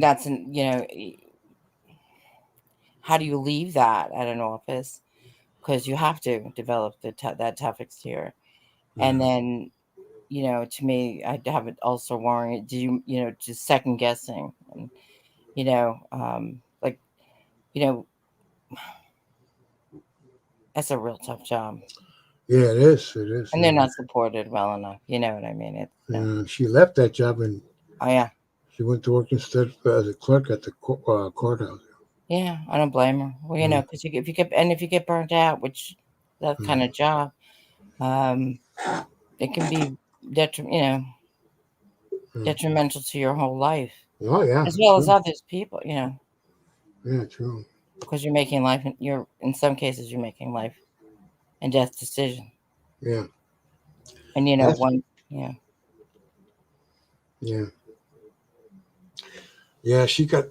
that's how do you leave that at an office? Because you have to develop that tough exterior. And yeah. then, to me, I have it also worrying. Do just second guessing, and like, you know, that's a real tough job, Yeah, it is. It is. and they're Yeah. not supported well enough. You know what I mean? It's She left that job and oh yeah, she went to work instead as a clerk at the courthouse. yeah. I don't blame her. Well, Yeah, because if you get burnt out, which that kind yeah, of job, um, it can be yeah. detrimental to your whole life Oh yeah, as well as true. others people. Yeah, true. Because you're making life. You're in some cases you're making life and death decision. Yeah, And that's one, yeah, yeah, yeah. She got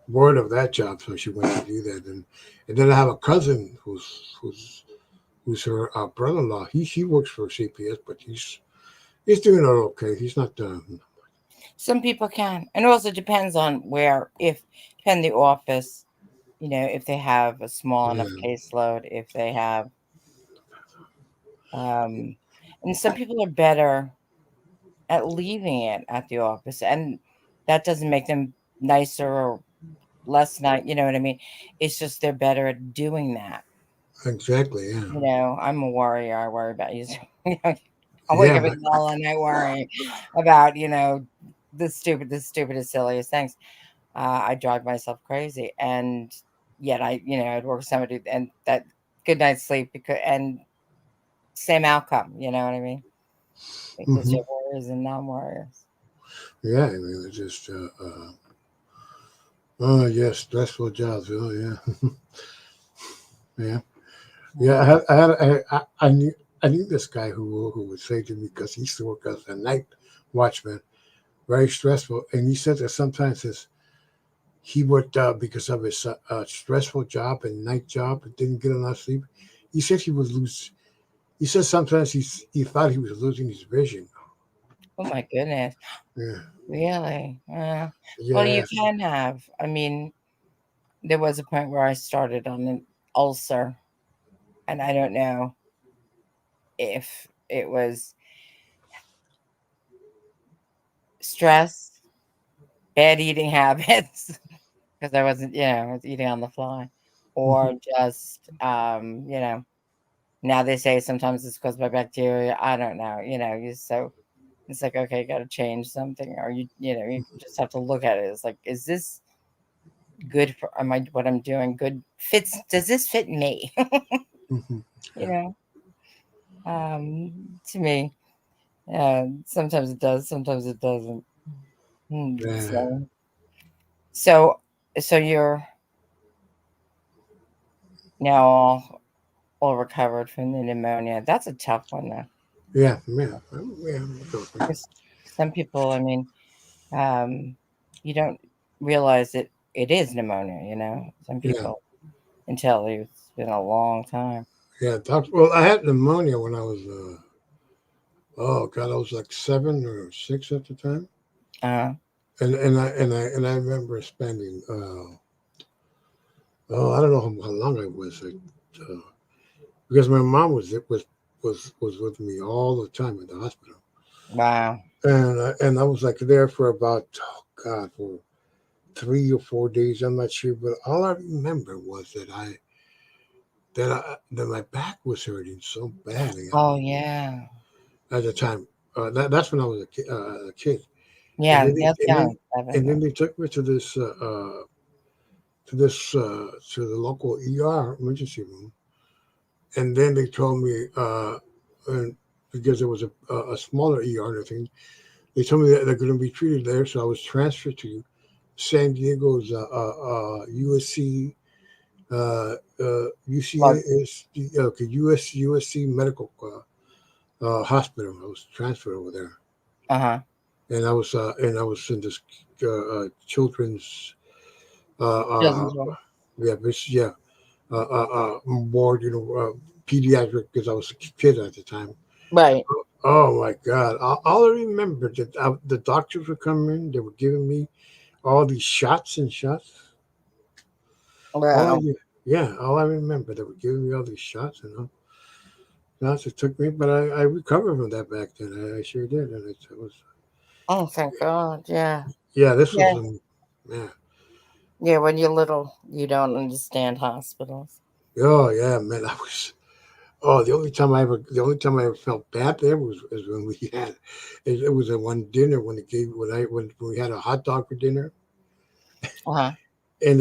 bored of that job, so she went to do that. And then I have a cousin who's her brother-in-law. He works for CPS, but he's doing all okay. He's not some people can, and it also depends on where. If depend the office, if they have a small enough yeah, caseload, if they have, um, and some people are better. at leaving it at the office, and that doesn't make them nicer or less nice. You know what I mean? It's just they're better at doing that. Exactly. Yeah. You know, I'm a worrier. I worry about you. I wake Yeah. up in the middle of the night worrying about, the stupidest, silliest things. I drive myself crazy, and yet I'd work with somebody and that good night's sleep and same outcome. You know what I mean? Because Hmm. you're warriors and non-warriors. Yeah. I mean, it's just. Oh yes, stressful jobs. Oh yeah. Yeah. Yeah. I knew this guy who would say to me because he used to work as a night watchman, very stressful, and he said that sometimes he would because of his stressful job and night job and didn't get enough sleep. He said he would lose. He said sometimes he thought he was losing his vision. Oh my goodness, Yeah. really? Well, you Yes. can have. I mean, there was a point where I started on an ulcer, and I don't know if it was stress, bad eating habits, because I wasn't, I was eating on the fly, Mhm. or just, now they say sometimes it's caused by bacteria. I don't know, so it's like, okay, you got to change something, or you just have to look at it. It's like, is this good for, what I'm doing good does this fit me? Mhm. you know, to me, sometimes it does, sometimes it doesn't. Yeah. So, so you're now all recovered from the pneumonia. That's a tough one, though. Yeah. Yeah. Yeah. Yeah. 'Cause some people, I mean, you don't realize it is pneumonia. Some Yeah. people until it's been a long time. Yeah. Well, I had pneumonia when I was oh god, I was like 7 or 6 at the time, Uh, and I remember spending oh, I don't know how long I was uh, because my mom was with me all the time at the hospital, wow. and I was like there for about oh god for 3 or 4 days. I'm not sure, but all I remember was that my back was hurting so badly Oh yeah, at the time. That's when I was a kid, and yeah. then That's and then young. Seven. and then they took me to the local ER emergency room, and then they told me and because there was a smaller ER, I think they told me that they're going to be treated there, so I was transferred to San Diego's USC Blood. UCSD, okay, USC Medical Hospital. I was transferred over there, Uh-huh. and I was in this children's uh, uh, Children's room. yeah ward, pediatric because I was a kid at the time. Right. Oh my God! All I remember that the doctors were coming in. They were giving me all these shots and shots. All I Wow. yeah, all I remember they were giving me all these shots and all. Shots it took me, but I recovered from that back then. I sure did, and it was Oh, thank God. Yeah. yeah. This was Yeah. yeah. Yeah. When you're little, you don't understand hospitals. Oh yeah, man. I was oh the only time I ever felt bad there was when we had it was at one dinner when we had a hot dog for dinner. Uh-huh. And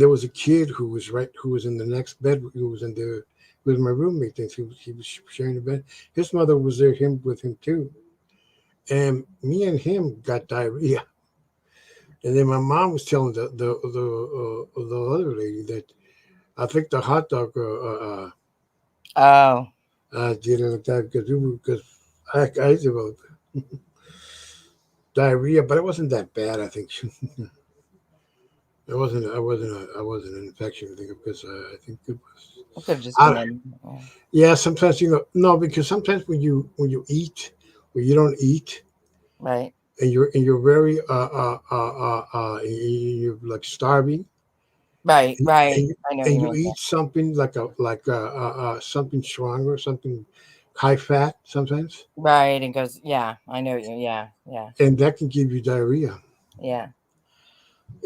there was a kid who was in the next bed, who was my roommate, and he was sharing the bed. His mother was there, him with him too, and me and him got diarrhea. And then my mom was telling the other lady that I think the hot dog Oh. did it like that because I developed diarrhea, but it wasn't that bad. I think I wasn't an infection. I think because I think it was. It could have just been I, in. Yeah, sometimes no, because sometimes when you eat or you don't eat Right. and you're very you're like starving Right. Right. and I know what and you you mean. eat something like something stronger, something high fat sometimes, Right. And goes, yeah, I know you. Yeah. Yeah. and that can give you diarrhea. Yeah.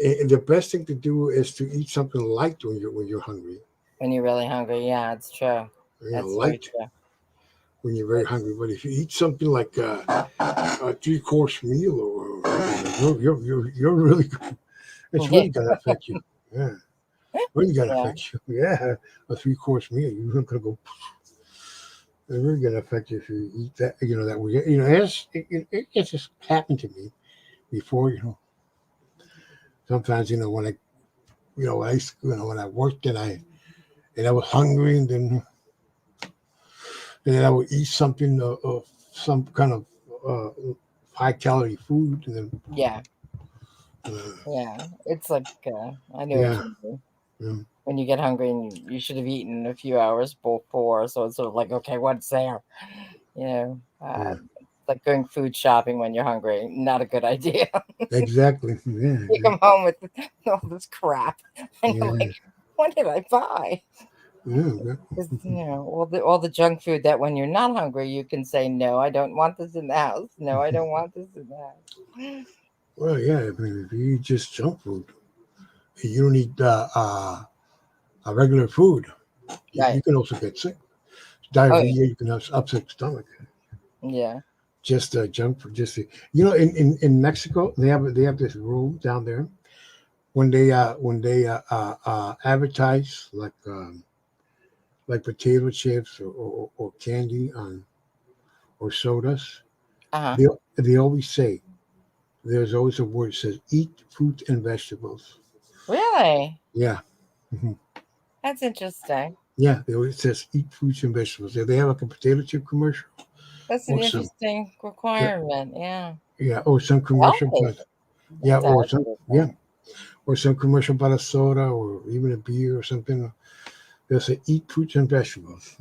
And the best thing to do is to eat something light when you're hungry. When you're really hungry. Yeah, it's true. You know, That's very light true. when you're very hungry. But if you eat something like a 3 course meal, or you're really good. It's Yeah. really gonna affect you. Yeah, really gonna Yeah. affect you. Yeah, a 3 course meal, you're gonna go. It's really gonna affect you if you eat that. You know that way. You know, it just happened to me before. You know, sometimes when I when I when I worked and I was hungry, and then I would eat something some kind of uh, high calorie food, and then Yeah. uh, Yeah. It's like, I know what yeah, you mean. yeah, When you get hungry and you should have eaten a few hours before. So it's sort of like, okay, what's there? You know, yeah, it's like going food shopping when you're hungry. Not a good idea. exactly, yeah, You come home with all this crap, and you're yeah, like, what did I buy? yeah, 'Cause, all the junk food that when you're not hungry, you can say, no, I don't want this in the house. No, I don't want this in the house. well, yeah. I mean, if you eat just junk food, you don't eat a regular food. You Right. can also get sick, Oh, yeah. diarrhea. You can have upset stomach. Yeah. Just junk food. In Mexico they have this rule down there when they advertise like potato chips or candy on or sodas, Uh-huh. they always say there's always a word that says eat fruit and vegetables. Really? Yeah. Hmm. That's interesting. Yeah, they always says eat fruits and vegetables. They have like a potato chip commercial That's an or some interesting yeah, requirement. Yeah. yeah or some commercial, Healthy. but yeah That's or some yeah everything. or some commercial about a soda or even a beer or something. They'll say eat fruits and vegetables.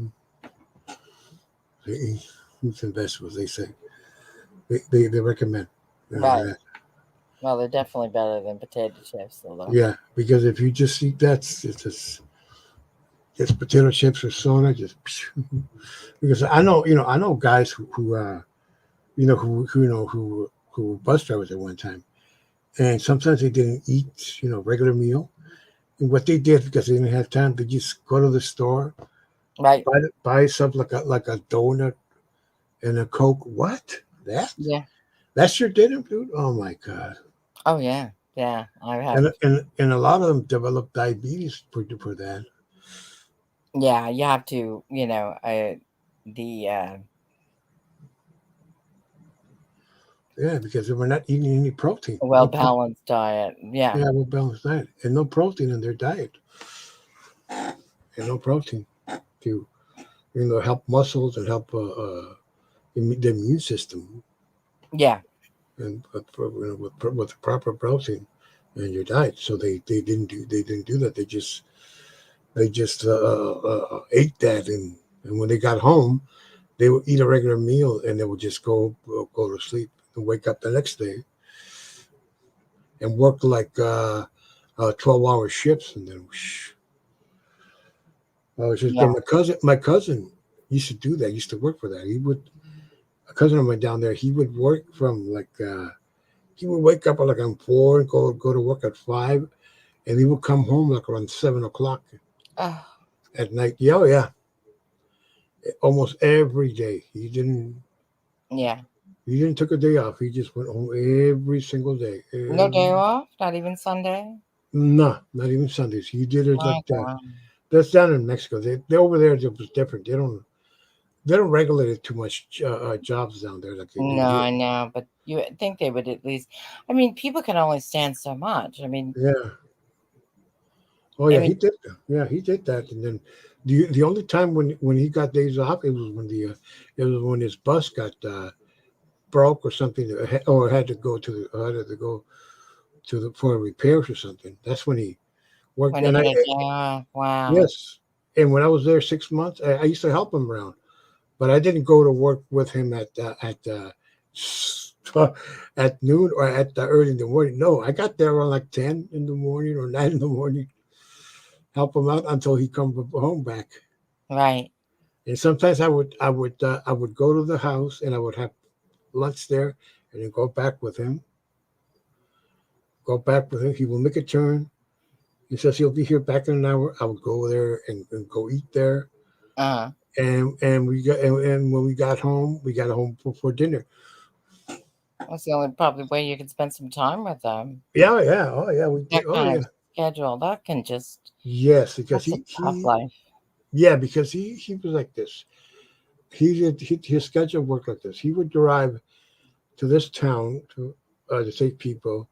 They eat fruits and vegetables. They say they recommend. Right. That. Well, they're definitely better than potato chips, though. Yeah, because if you just eat that, it's just potato chips or soda, just because I know guys who were bus drivers at one time, and sometimes they didn't eat regular meal. And what they did because they didn't have time, they just go to the store, Right. buy something like a donut and a Coke. What? Yeah. That's your dinner, dude? Oh my god! Oh, yeah. Yeah. I have. And a lot of them develop diabetes for that. Yeah. You have to, the, Yeah, because they were not eating any protein. well balanced diet. Yeah. Yeah, well balanced diet and no protein in their diet, and no protein to help muscles and help the immune system, Yeah. and with the proper protein in your diet. So they didn't do that. They just ate that, and when they got home, they would eat a regular meal and they would just go to sleep and wake up the next day and work like 12-hour shifts, and then whoosh. It's just Yeah. my cousin used to do that. Used to work for that. A cousin of mine down there. He would work from he would wake up like on 4 and go to work at 5, and he would come home like around 7 o'clock Oh, at night. Yeah, oh, yeah, almost every day. yeah. He didn't took a day off. He just went home every single day. No day off? Not even Sunday? No, not even Sundays. He did it My like that. God. That's down in Mexico. They over there. It was different. They don't regulate it too much. Jobs down there like they do No, here. I know, but you would think they would at least. I mean, people can only stand so much. Yeah. Oh I yeah, he mean, did. Yeah, he did that. And then the only time when he got days off, it was when his bus got broke or something, or had to go to the for repairs or something. That's when he worked. when he And had a day off. Wow. yes, and when I was there 6 months, I used to help him around, but I didn't go to work with him at noon or at early in the morning. No, I got there around like 10 in the morning or 9 in the morning, help him out until he come home back. Right. And sometimes I would go to the house and I would have lunch there, and then go back with him. Go back with him. He will make a turn. He says he'll be here back in an hour. I would go there and go eat there. Uh, And when we got home before dinner. that's the only probably way you can spend some time with them. Yeah, yeah, oh yeah, we did. That Oh kind yeah, of schedule, that can just yes, because that's a tough life. yeah, because he was like this. His schedule worked like this. He would drive to this town to take people.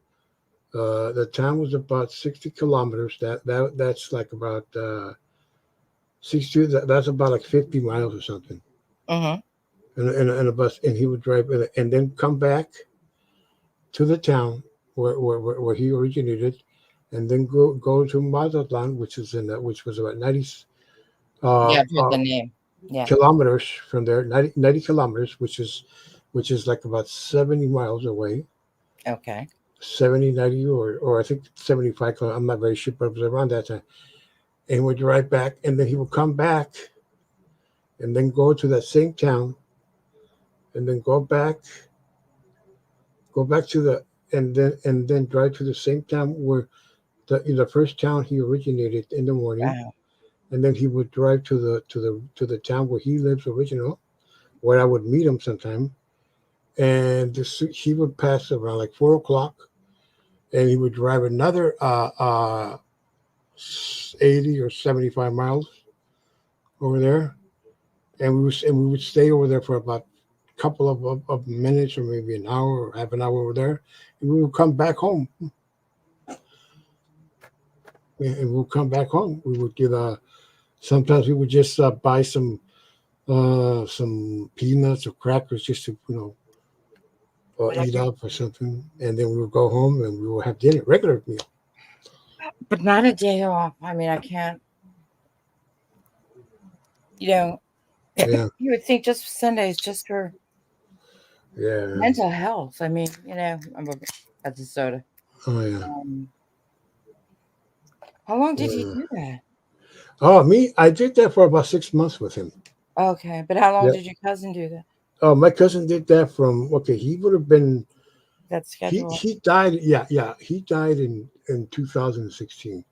The town was about 60 kilometers. That's like about 60. That's about like 50 miles or something. Mm-hmm. In a bus, and he would drive and then come back to the town where he originated, and then go to Mazatlan, which was about 90 uh, Yeah, I've heard uh, the name. Yeah. kilometers from there, 90 kilometers, which is like about 70 miles away, Okay. 70, 90, or I think 75. I'm not very sure, but it was around that time. And he would drive back, and then he would come back, and then go to that same town, and then go back to the and then drive to the same town where the first town he originated in the morning, Wow. and then he would drive to the town where he lives original, where I would meet him sometime, and he would pass around like 4 o'clock, and he would drive another 80 or 75 miles over there, and we would stay over there for about a couple of minutes or maybe an hour or half an hour over there, and we would come back home. And we'll come back home. We would get sometimes we would just buy some peanuts or crackers just to eat up or something, and then we would go home and we would have dinner, regular meal. But not a day off. I mean, I can't. You know, Yeah, you would think just Sundays just for yeah, mental health. I mean, that's a soda. oh yeah, Um, how long did he yeah. do that? Oh, me, I did that for about 6 months with him. Okay, but how long Yeah. did your cousin do that? Oh, my cousin did that from okay. He would have been That he schedule? he died. Yeah, yeah. He died in 2016.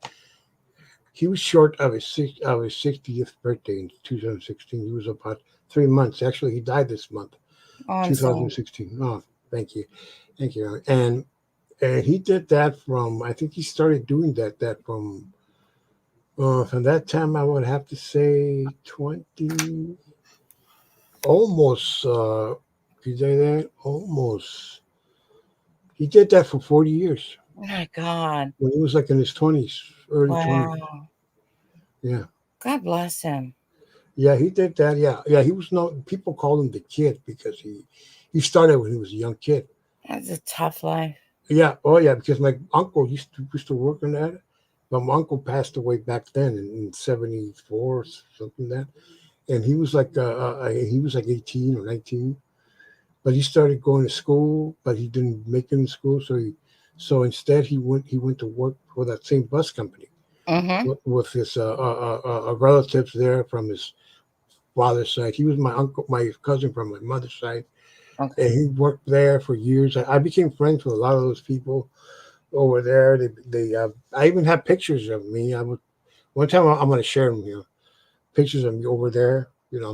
He was short of his 60th birthday in 2016. He was about 3 months. Actually, he died this month, Oh, I'm sorry. 2016. Oh, thank you. And he did that from. I think he started doing that from that time. I would have to say 20, almost. Did you say that? Almost. He did that for 40 years Oh my God. when he was like in his 20s, early 20s. Wow. Yeah. God bless him. Yeah, he did that. Yeah, yeah. He was no. People called him the kid because he started when he was a young kid. That's a tough life. Yeah. Oh yeah. Because my uncle used to work on that, but my uncle passed away back then in '74, something like that, and he was like 18 or 19, but he started going to school, but he didn't make it in school, so instead he went to work for that same bus company Mm-hmm. with his relatives there from his father's side. He was my cousin from my mother's side, and Okay. he worked there for years. I became friends with a lot of those people over there. I even have pictures of me. One time I'm going to share them here. Pictures of me over there.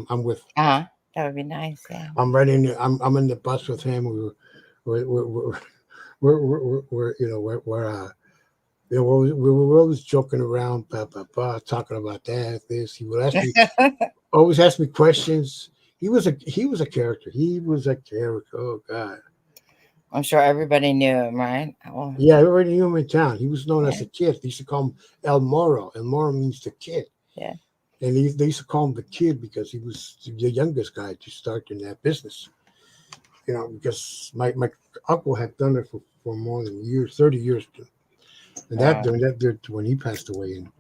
I'm with. Uh-huh. That would be nice. Yeah. I'm right in. I'm in the bus with him. We're we're always joking around, talking about that. This he would ask me always ask me questions. He was a character. He was a character. Oh God. I'm sure everybody knew him, right? Oh, Yeah, everybody knew him in town. He was known as yeah. the kid. They used to call him El Moro. El Moro means the kid. Yeah. And they used to call him the kid because he was the youngest guy to start in that business. Because my uncle had done it for more than years, 30 years. And that Wow. during that when he passed away, and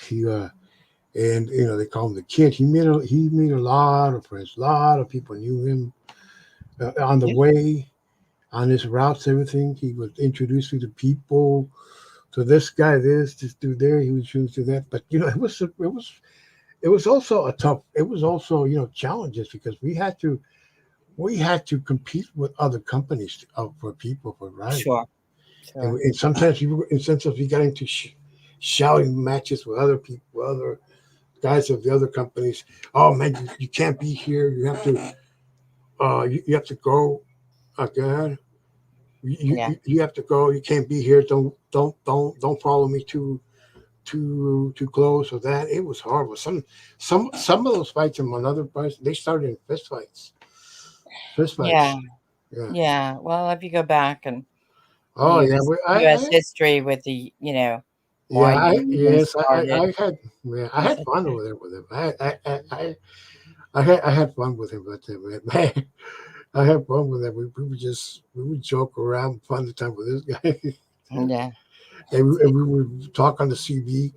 he they call him the kid. He made a lot of friends. A lot of people knew him on the Yeah. way, on his routes, everything. He would introduce me to people. To this guy, this dude there. He would choose to that. But it was also a tough. It was also challenges because we had to compete with other companies for people for riding, Sure. Sure. and sometimes we got into shouting matches with other people, other guys of the other companies. Oh man, you can't be here. You have to you have to go again. Yeah. You have to go. You can't be here. Don't follow me too close or that. It was horrible. Some of those fights and another fights they started in fist fights. Fist Yeah. fights. Yeah. Yeah. Well, if you go back and Oh yeah. U.S. history with the, why Yeah. you even Yes. started, I had. Yeah. I things had like fun that. with him. I had fun with him, but man, I had fun with him. We would joke around, fun the time with this guy, Yeah. and we would talk on the CB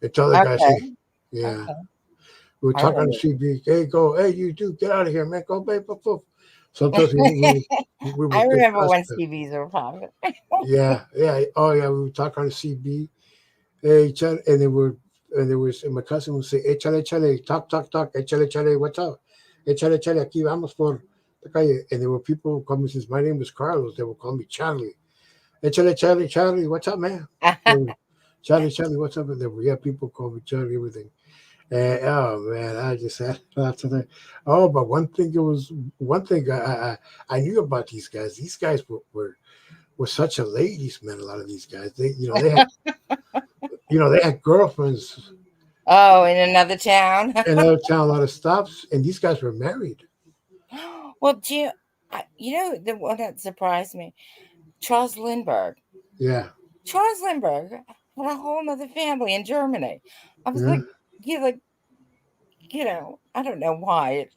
and tell the guys, hey, Okay. yeah, Okay. we would I talk on the remember. CB, hey, you do get out of here, man, go, babe, poof, poof. Sometimes we would I remember discuss when that. CVs were popular. Yeah, yeah, oh yeah, we would talk on the CB, hey, and and my cousin would say, hey, chale, talk, hey, chale, what's up? Hey, chale, aquí vamos por la calle. And there were people who called me, since my name was Carlos, they would call me Charlie. Hey, Charlie, what's up, man? They would, Charlie, what's up? And there were, yeah, people call me Charlie, everything. And oh man, I just had lots of that. Oh, but one thing I knew about these guys. These guys were such a ladies' man. A lot of these guys, they had girlfriends Oh, in another town. in other town, a lot of stops, and these guys were married. Well, the one that surprised me, Charles Lindbergh. Yeah, Charles Lindbergh had a whole nother family in Germany. I was yeah, like, like, I don't know why.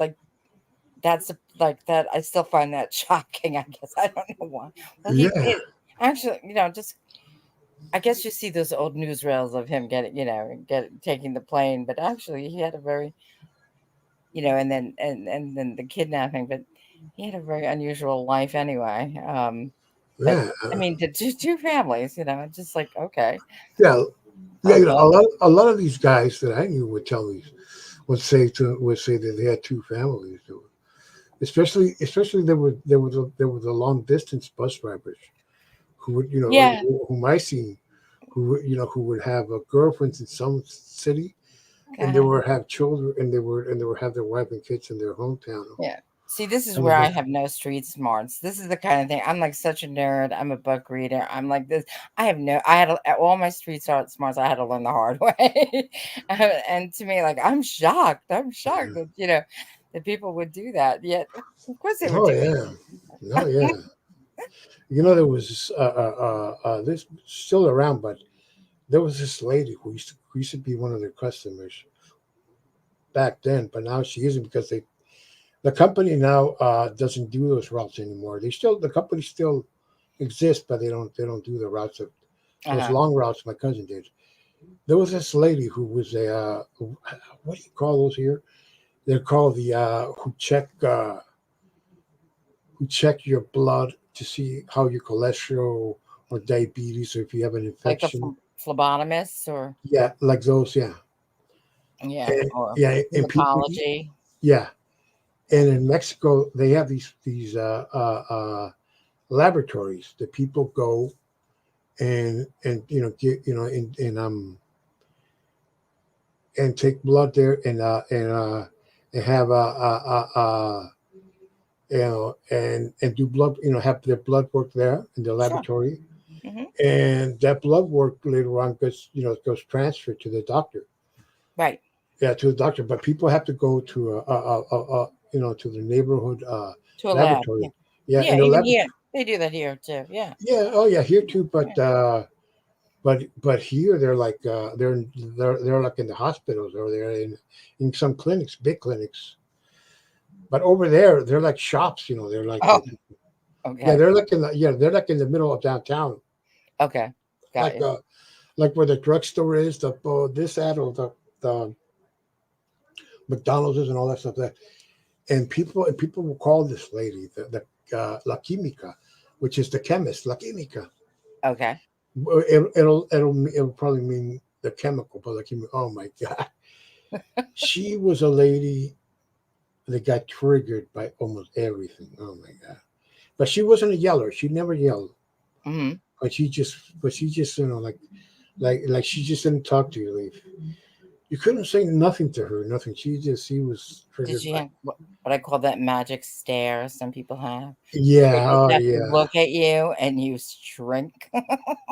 That's like that. I still find that shocking. I guess I don't know why. Well, yeah, actually, just I guess you see those old newsreels of him taking the plane, but actually he had a very, and then the kidnapping, but he had a very unusual life anyway. But yeah, I mean, the two families, just like okay, yeah, yeah. okay, A lot of these guys that I knew would tell me would say that they had two families. Especially there were the long distance bus drivers who would yeah, whom I seen who would have girlfriends in some city, and they uh-huh. would have children, and they would have their wife and kids in their hometown. Yeah. See, this is I where mean, I have no street smarts. This is the kind of thing. I'm like such a nerd. I'm a book reader. I'm like this. I had all my street smarts. I had to learn the hard way. And to me, like, I'm shocked. I'm shocked that, that people would do that. Yet, of course they would oh do it. yeah, no yeah. There was this still around, but there was this lady who used to be one of their customers back then, but now she isn't because the company now doesn't do those routes anymore. The company still exists, but they don't do the routes of those Uh-huh. long routes my cousin did. There was this lady who was a what do you call those here? They're called the who check your blood to see how your cholesterol or diabetes or if you have an Like a infection. phlebotomist or, Yeah, like those. Yeah, yeah, and or yeah, and people. hematology. Yeah, and in Mexico they have these laboratories that people go and get and take blood there and have and do blood have their blood work there in the Sure. laboratory, Hmm. and that blood work later on goes transferred to the doctor. Right. Yeah, to the doctor, but people have to go to to the neighborhood To a lab. Yeah. laboratory. Yeah, Yeah. in the Even lab. here. They do that here too. Yeah. Yeah, oh yeah, here too, Yeah. but here they're like they're like in the hospitals or they're in some clinics, big clinics. But over there, they're like shops. They're like Oh, yeah, okay. they're like in the middle of downtown, Okay. Got like you. like where the drugstore is, the this that or the McDonald's is and all that stuff. And people will call this lady the La Química, which is the chemist, La Química. Okay. It'll probably mean the chemical, but like, oh my god. She was a lady that got triggered by almost everything. Oh my god! But she wasn't a yeller. She never yelled. Hmm. But she just, like she just didn't talk to you. Like, you couldn't say nothing to her. Nothing. She was Did triggered she by. have what I call that magic stare some people have? They Yeah. just Oh have to yeah. look at you and you shrink.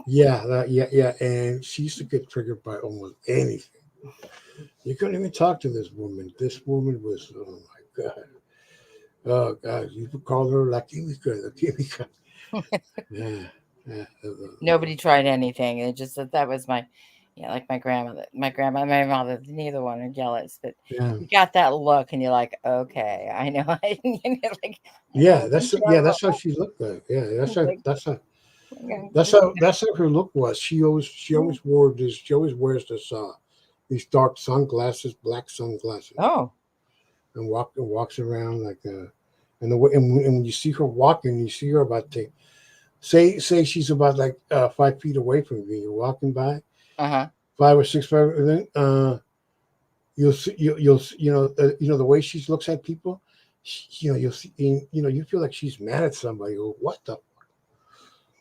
Yeah. Yeah. And she used to get triggered by almost anything. You couldn't even talk to this woman. This woman was. Oh my god. Oh God, you could call her La Química, La Química. Yeah, yeah, Nobody tried anything. It just that was my, yeah, like my grandma, my mother. Neither one are jealous, but yeah, you got that look, and you're like, okay, I know. Like I know yeah. I'm in That's how trouble. she looked like. Yeah, It's like, that's how her look was. She always wore this. She always wears this these dark sunglasses, black sunglasses, oh, and walks around like and the way and when you see her walking, you see her about to say she's about like 5 feet away from you. You're walking by uh-huh. 5 or 6 5, and then you'll see the way she looks at people. You'll see you feel like she's mad at somebody or what the.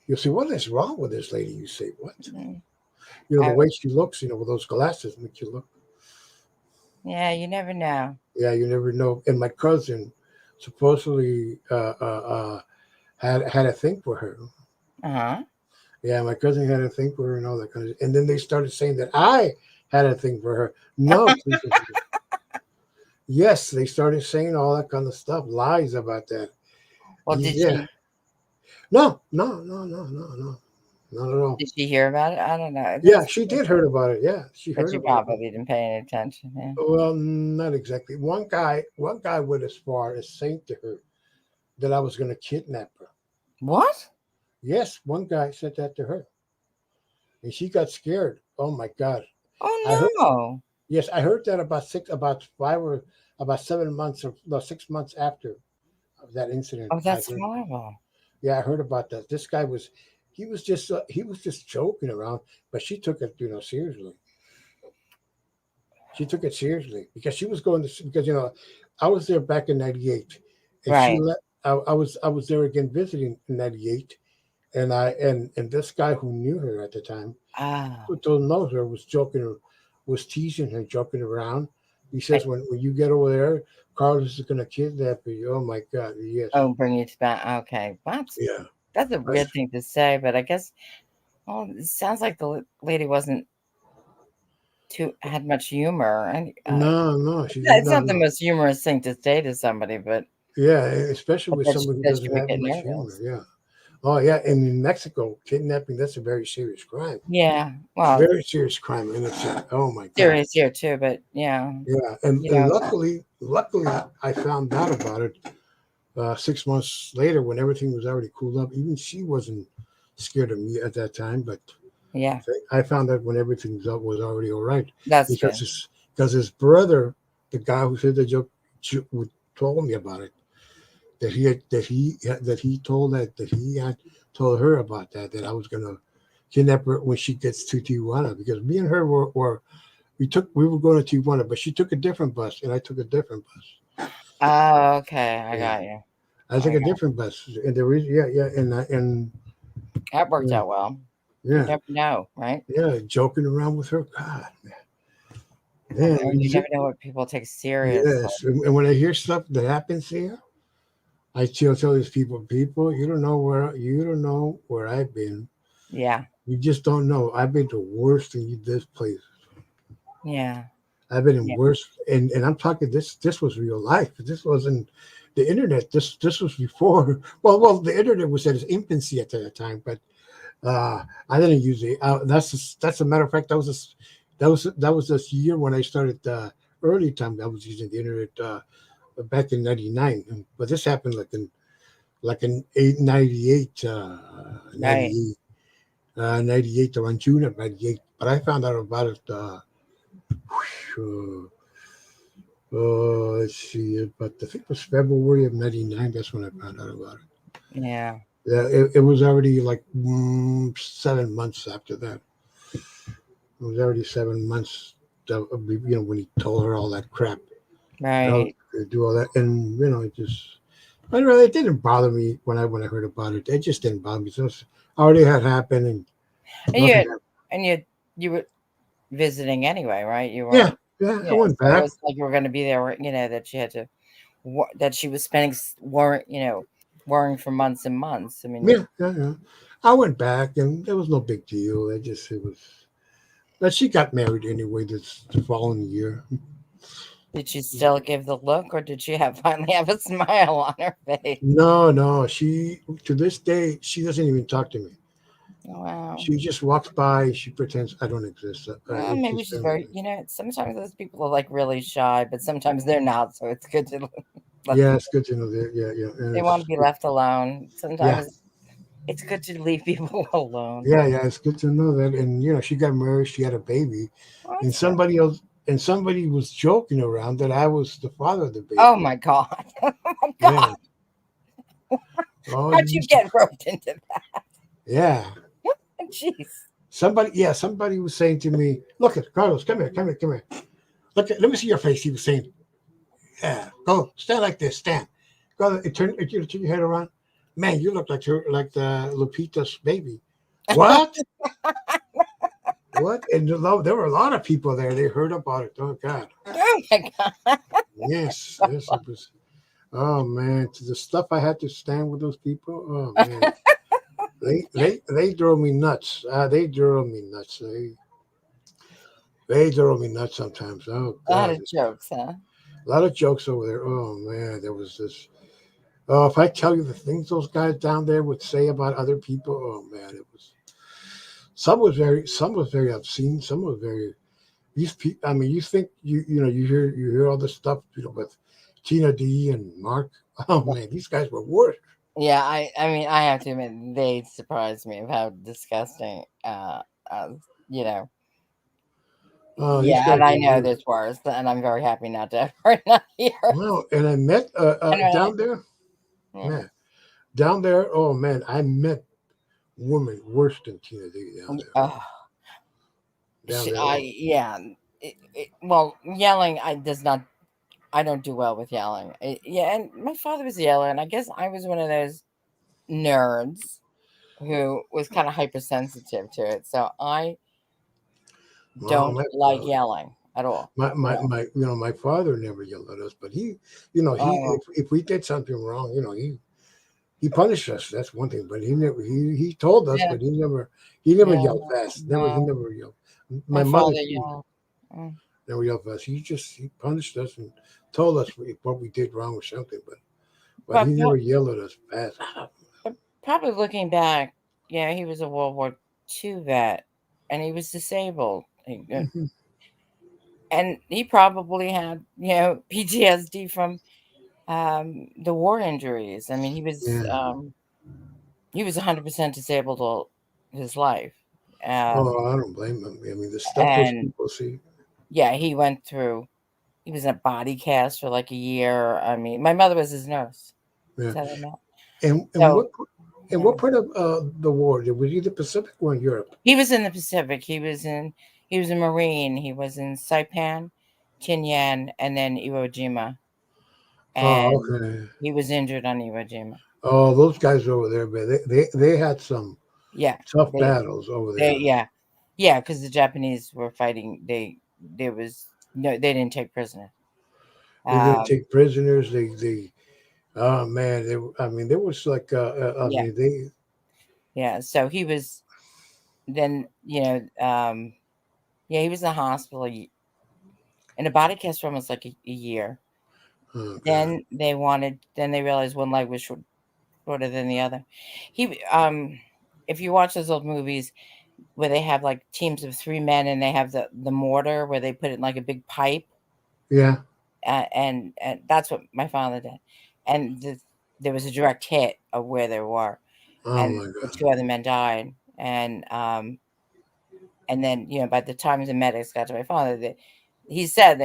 You'll say, what is wrong with this lady? You say, what? Mm. The I, way she looks, with those glasses make you look. yeah, you never know. Yeah, you never know. And my cousin supposedly had a thing for her. Uh-huh. Yeah, my cousin had a thing for her and all that kind of. And then they started saying that I had a thing for her. No, yes, they started saying all that kind of stuff, lies about that. Well, Yeah, no, no, no, no, no, no, not at all. did she hear about it? I don't know. Yeah, That's she did heard about it. Yeah, she but heard she about it. probably didn't pay any attention. Yeah. Well, not exactly. One guy went as far as saying to her that I was going to kidnap her. What? Yes, one guy said that to her, and she got scared. Oh my God! I Oh heard. no. Yes, I heard that about 7 months or no 6 months after that incident. Oh, I that's heard. horrible. Yeah, I heard about that. This guy was. He was just joking around, but she took it seriously. She took it seriously because she was going to because I was there back in '98, and she Right. let I was there again visiting in '98, and this guy who knew her at the time, Ah. who don't know her, was teasing her, joking around. He I, says, when you get over there, Carlos is gonna kidnap you. Oh my God, yes, oh, bring it back. Okay. What? yeah. That's a I- weird thing to say, but I guess. Well, it sounds like the lady wasn't too had much humor, and no, no, she did it's not not the know. most humorous thing to say to somebody, but Yeah, especially I with bet she, someone who that she doesn't would have get much humor. nervous. Yeah. Oh yeah, and in Mexico, kidnapping, that's a very serious crime. Yeah. Well, Very serious crime, and it's oh my God. serious here too, but yeah, Yeah, and you know. luckily, I found out about it 6 months later when everything was already cooled up. Even she wasn't scared of me at that time, but Yeah, I found out when everything was already all right that's because good. his brother, the guy who said the joke, told me about it. That he had told her about that I was gonna kidnap her when she gets to Tijuana because me and her were we were going to Tijuana, but she took a different bus and I took a different bus. Oh, okay, I Yeah, got you. I took I a got different bus, and the reason, yeah, and that worked yeah, out well. You yeah, never know, right? yeah, joking around with her. God, I man, know you never know what people take seriously. yes. And when I hear stuff that happens here, I still tell these people, you don't know where I've been. Yeah, You just don't know. I've been to worse than this place. yeah, I've been in yeah. worse, and I'm talking this. This was real life. This wasn't the internet. This was before. Well, the internet was at its infancy at that time, but I didn't use it. That's a matter of fact. That was this year when I started. Early time I was using the internet back in '99, but this happened like in 98, Right. 98 around June of '98. But I found out about it. Uh, let's see, but I think it was February of '99. That's when I found out about it. Yeah. Yeah, it was already like 7 months after that. It was already 7 months when he told her all that crap, and I was Right. gonna do all that, and it just. But really, it didn't bother me when I heard about it. It just didn't bother me. So already had happened, and And you nothing had, happened. and you were visiting anyway, right? You Yeah, weren't. yeah. I Yeah. went So it back. was like you were going to be there. That she had to. That she was spending worrying for months and months. I mean, Yeah, yeah, yeah. I went back, and there was no big deal. It was. But she got married anyway the following year. did she still give the look, or did she have finally have a smile on her face? No, no. She to this day she doesn't even talk to me. Wow. She just walks by. She pretends I don't exist. Well, It's maybe just she's very. Sometimes those people are like really shy, but sometimes they're not. So it's good to let yeah, them. it's good to know that. Yeah, yeah, and They want to be left alone. yeah, Sometimes it's good to leave people alone. yeah. It's good to know that. And she got married. She had a baby, Well, and that's good. somebody was joking around that I was the father of the Oh baby. my god! Oh my Yeah. god! Oh, How'd you you used to. get roped into that? Yeah. Jeez. Somebody was saying to me, "Look at Carlos. Come here. Come here. Come here. Let me see your face." He was saying, "Yeah, go stand like this. Stand. Go. Turn your head around. Man, you look like the Lupita's baby." What? What? And there were a lot of people there. They heard about it. Oh God. Oh my god! Yes. Yes. It was. Oh man, to the stuff I had to stand with those people. Oh man, they drove me nuts. They drove me nuts. They drove me nuts sometimes. Oh A lot God, of jokes, huh? a lot of jokes over there. Oh man, there was this. Oh, if I tell you the things those guys down there would say about other people, oh man, it was some was very obscene, some was very. These people, I mean, you think you hear all this stuff, with Tina D and Mark. Oh man, these guys were worse. Yeah, I mean, I have to admit, they surprised me of how disgusting. Uh, you know, These yeah, guys and I were know worse. there's worse, and I'm very happy not to ever not hear. Wow, and I met Anyway, down there, yeah. man, down there. Oh man, I met women worse than Tina D down there. Oh, Down there, I oh yeah. Well, yelling, I does not. I don't do well with yelling. Yeah, and my father was a yeller, and I guess I was one of those nerds who was kind of hypersensitive to it. So I wow, don't like yelling at all. my father never yelled at us, but he Oh, if we did something wrong, he punished us. That's one thing, but he told us, yeah, but he never yeah, yelled fast. Never he no. never yelled. My My mother father too yelled. Mm. never yelled fast. He punished us and told us what we did wrong or something, but he But, never yelled at us fast. but probably looking back, yeah, he was a World War II vet, and he was disabled. Mhm. And he probably had, PTSD from the war injuries. I mean, Yeah. he was 100% disabled all his life. Um, Oh, I don't blame him. I mean, the stuff those and people see. yeah, he was in a body cast for like a year. I mean, my mother was his nurse. Yeah. That's how they met. And So, what yeah. part of the war? Was he the Pacific or in Europe? He was in the Pacific. He was a Marine. He was in Saipan, Tinian, and then Iwo Jima. Oh, And okay. he was injured on Iwo Jima. Oh, those guys over there, man, they had some Yeah. tough They battles over they there. yeah. Yeah, because the Japanese were fighting. There was no, they didn't take prisoners. They didn't Um, take prisoners. They oh man, I mean, there was like I yeah, mean, they yeah. So he was then, yeah, he was in the hospital in a body cast for almost like a year. oh god, Then they realized one leg was shorter than the other. He if you watch those old movies where they have like teams of three men and they have the mortar where they put it in like a big pipe, yeah, and that's what my father did. And there was a direct hit of where they were, oh and my the god, two other men died. And then, by the time the medics got to my father, he said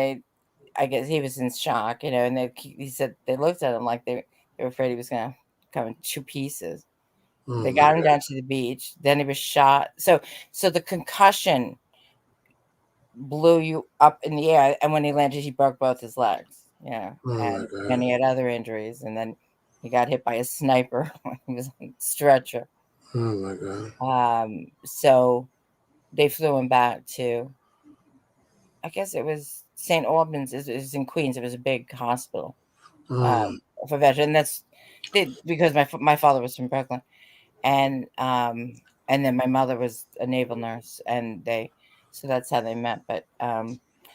I guess he was in shock, and he said they looked at him like they were afraid he was gonna come in two pieces. oh They my got him god, down to the beach. Then he was shot. So the concussion, blew you up in the air, and when he landed, he broke both his legs. Yeah, Oh my and then God. he had other injuries, and then he got hit by a sniper when he was on the stretcher. Oh my God. So they flew him back to, I guess it was St. Albans. It was in Queens. It was a big hospital Oh, for veteran. Because my father was from Brooklyn, and then my mother was a naval nurse, and so that's how they met. But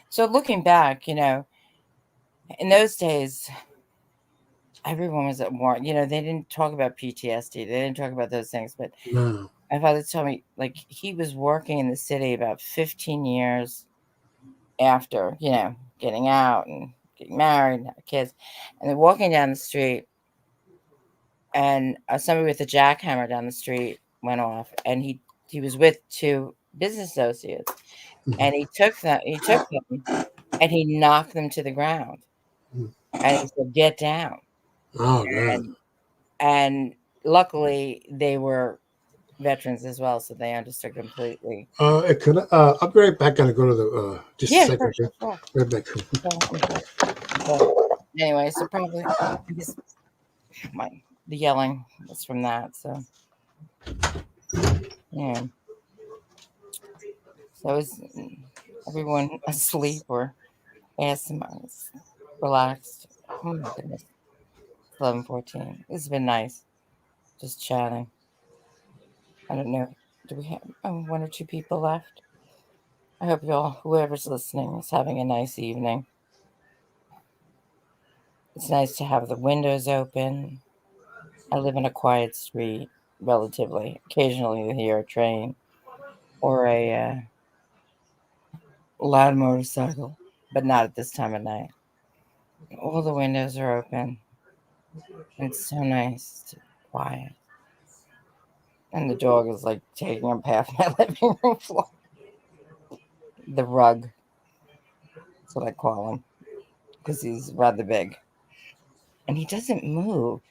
so looking back, in those days, everyone was at war. They didn't talk about PTSD. They didn't talk about those things. But no. my father told me, like, he was working in the city about 15 years after, getting out and getting married and having kids. And they're walking down the street, and somebody with a jackhammer down the street went off, and he was with two business associates, Mhm. and he took them and he knocked them to the ground, Mhm. and he said, "Get down." Oh God. And luckily they were veterans as well, so they understood completely. I'll be right back. Gotta go to the just a Yeah, second. sure, Okay? sure, sure. Right back. Okay. But anyway, so probably I guess my the yelling was from that. So yeah, so is everyone asleep or ASMR relaxed? Oh my goodness, 11:14. It's been nice just chatting. I don't know. Do we have one or two people left? I hope y'all, whoever's listening, is having a nice evening. It's nice to have the windows open. I live in a quiet street, relatively. Occasionally, you hear a train or a loud motorcycle, but not at this time of night. All the windows are open. It's so nice to be quiet. And the dog is like taking up half my living room floor. The rug, that's what I call him, because he's rather big. And he doesn't move.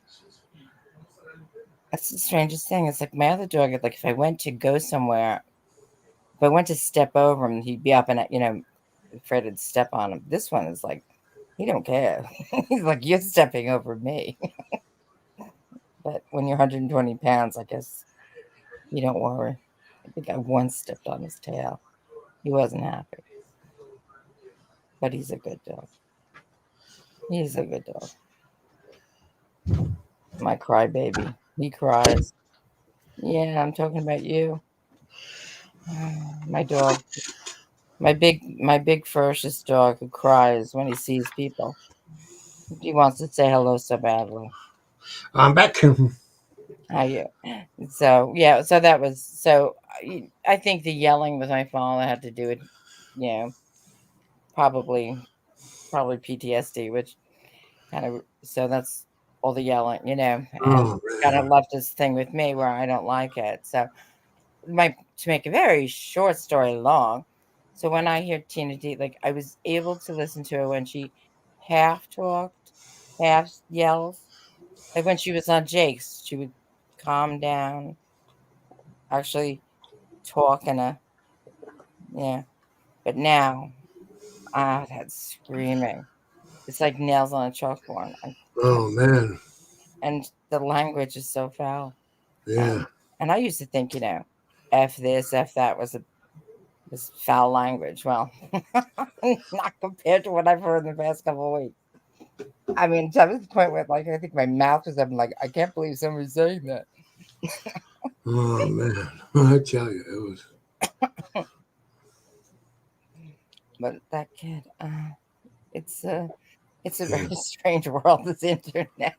That's the strangest thing. It's like my other dog, like if I went to go somewhere, if I went to step over him, he'd be up and, afraid I'd step on him. This one is like, he don't care. He's like, you're stepping over me. But when you're 120 pounds, I guess you don't worry. I think I once stepped on his tail. He wasn't happy, but he's a good dog. He's a good dog. My crybaby. He cries. Yeah, I'm talking about you. My dog. My big ferocious dog who cries when he sees people. He wants to say hello so badly. I'm back. How you? So yeah, so that was so. I think the yelling with my father had to do with, you know, probably PTSD, which kind of, so that's all the yelling, and Oh kind of man. left this thing with me where I don't like it. So to make a very short story long, so when I hear Tina D, like I was able to listen to her when she half talked, half yells. Like when she was on Jake's, she would calm down, actually talk in a, yeah. But now, that's screaming. It's like nails on a chalkboard. I can't, Oh man. and the language is so foul. Yeah. And I used to think, F this, F that was foul language. Well, not compared to what I've heard in the past couple of weeks. I mean, to the point where, like, I think my mouth was up. Like, I can't believe somebody's saying that. Oh man. I tell you, it was. But that kid, it's a very Yeah. strange world, this internet.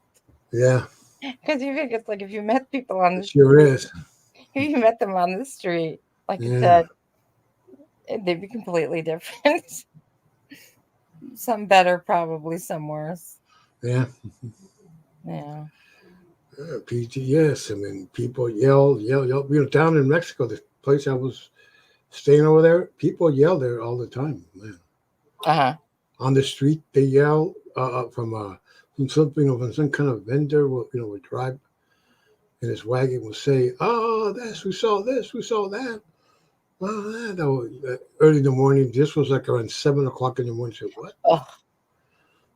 Yeah. Because you think it's like if you met people on It the sure street, is. if you met them on the street, like you Yeah. said, they'd be completely different. Some better, probably some worse. Yeah. Yeah. PTS. I mean, people yell. Down in Mexico, the place I was staying over there, people yell there all the time. Man, Uh huh. on the street they yell from something, from some kind of vendor. Would drive in his wagon, will say, "Oh, we saw this, we saw that." Well, no, early in the morning. This was like around 7 o'clock in the morning. I said, what? Oh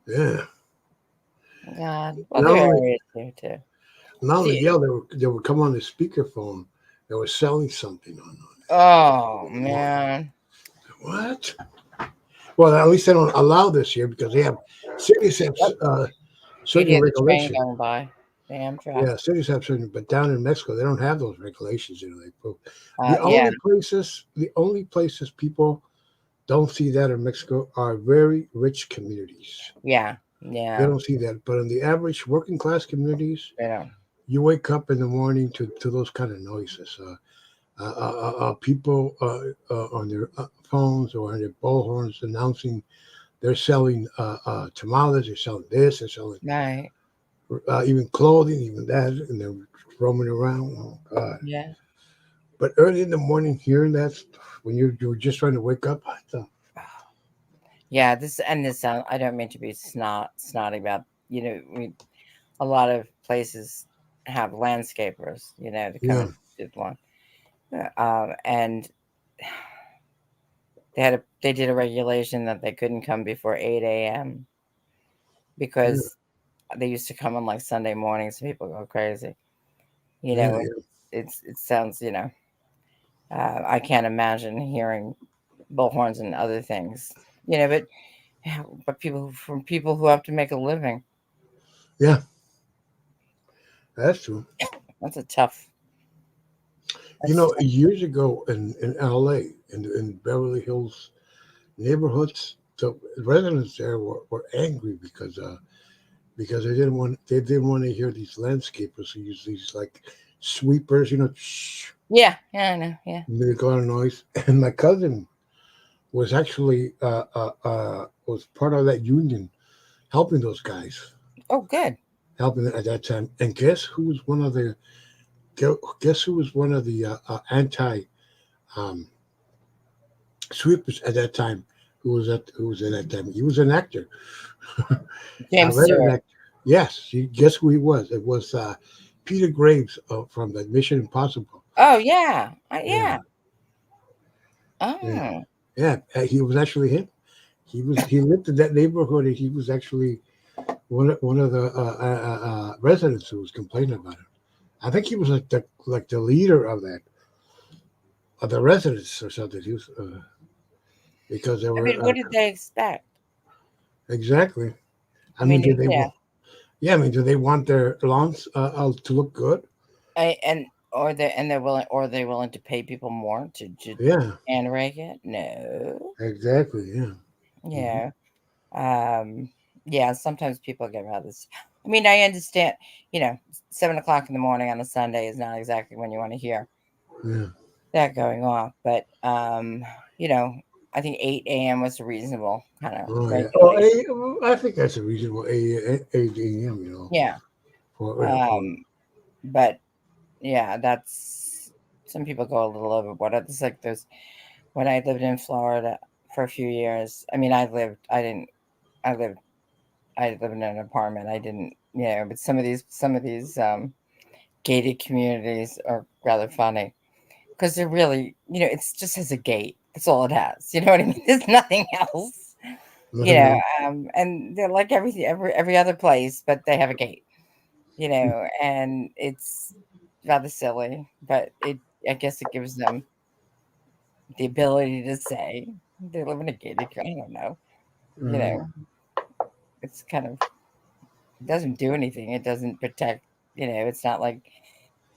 Yeah. God. Well, Not there only, areas here too. not only See, yeah, they would come on the speakerphone. They were selling something on oh it. man. What? Well, at least they don't allow this here because they have cities have Yep. You'd certain hear the train regulations. going by. The Amtrak. Yeah, cities have certain, but down in Mexico they don't have those regulations. They put Yeah. the only places people don't see that in Mexico are very rich communities. Yeah. They Yeah. don't see that, but in the average working class communities, Yeah. you wake up in the morning to those kind of noises. People on their phones or on their bullhorns announcing they're selling tamales, they're selling this, they're selling Right. even clothing, even that, and they're roaming around. Oh God! Yeah. But early in the morning, hearing that when you're just trying to wake up, I thought, Yeah. This sound. I don't mean to be snotty about. A lot of places have landscapers. To come yeah, and do the lawn. And they did a regulation that they couldn't come before 8 a.m. yeah, because they used to come on like Sunday mornings and people go crazy. yeah, And it sounds, I can't imagine hearing bullhorns and other things, but yeah, but people who have to make a living, yeah. That's true. that's a tough. You That's know, years ago in L.A. in Beverly Hills neighborhoods, the residents there were angry because they didn't want to hear these landscapers who use these like sweepers, shh, yeah, I know, yeah. make a lot of noise. And my cousin was actually was part of that union, helping those guys, Oh, good. helping them at that time. And guess who was one of the anti um, sweepers at that time? Who was at that time? He was an actor, a James veteran Stewart. actor. Yes, guess who he was? It was Peter Graves from the Mission Impossible. Oh yeah, Yeah, yeah. yeah, Oh, yeah. He was actually him. He lived in that neighborhood, and he was actually one of the residents who was complaining about it. I think he was like the leader of the residents or something. He was because they I were mean, what did they expect? exactly. I I mean, mean, did they yeah, want? Yeah, I mean, do they want their lawns to look good? or they're willing to pay people more to Yeah, and rake it? No. exactly. Yeah. Hmm. Yeah. Um, yeah, sometimes people get rather. I mean, I understand. 7 o'clock in the morning on a Sunday is not exactly when you want to hear Yeah. that going off, but you know, I think 8 a.m. was a reasonable kind of Oh yeah. Oh, regulation. I think that's a reasonable 8 a.m. Yeah. For But yeah, that's some people go a little overboard. It's like there's when I lived in Florida for a few years. I mean, I lived I live in an apartment. I didn't, but some of these gated communities are rather funny because they're really, it's just has a gate. That's all it has. You know what I mean? There's nothing else. nothing else. And they're like every other place, but they have a gate. And it's rather silly, but I guess it gives them the ability to say they live in a gated. I don't know. You Mm, know, it's kind of it doesn't do anything. It doesn't protect. It's not like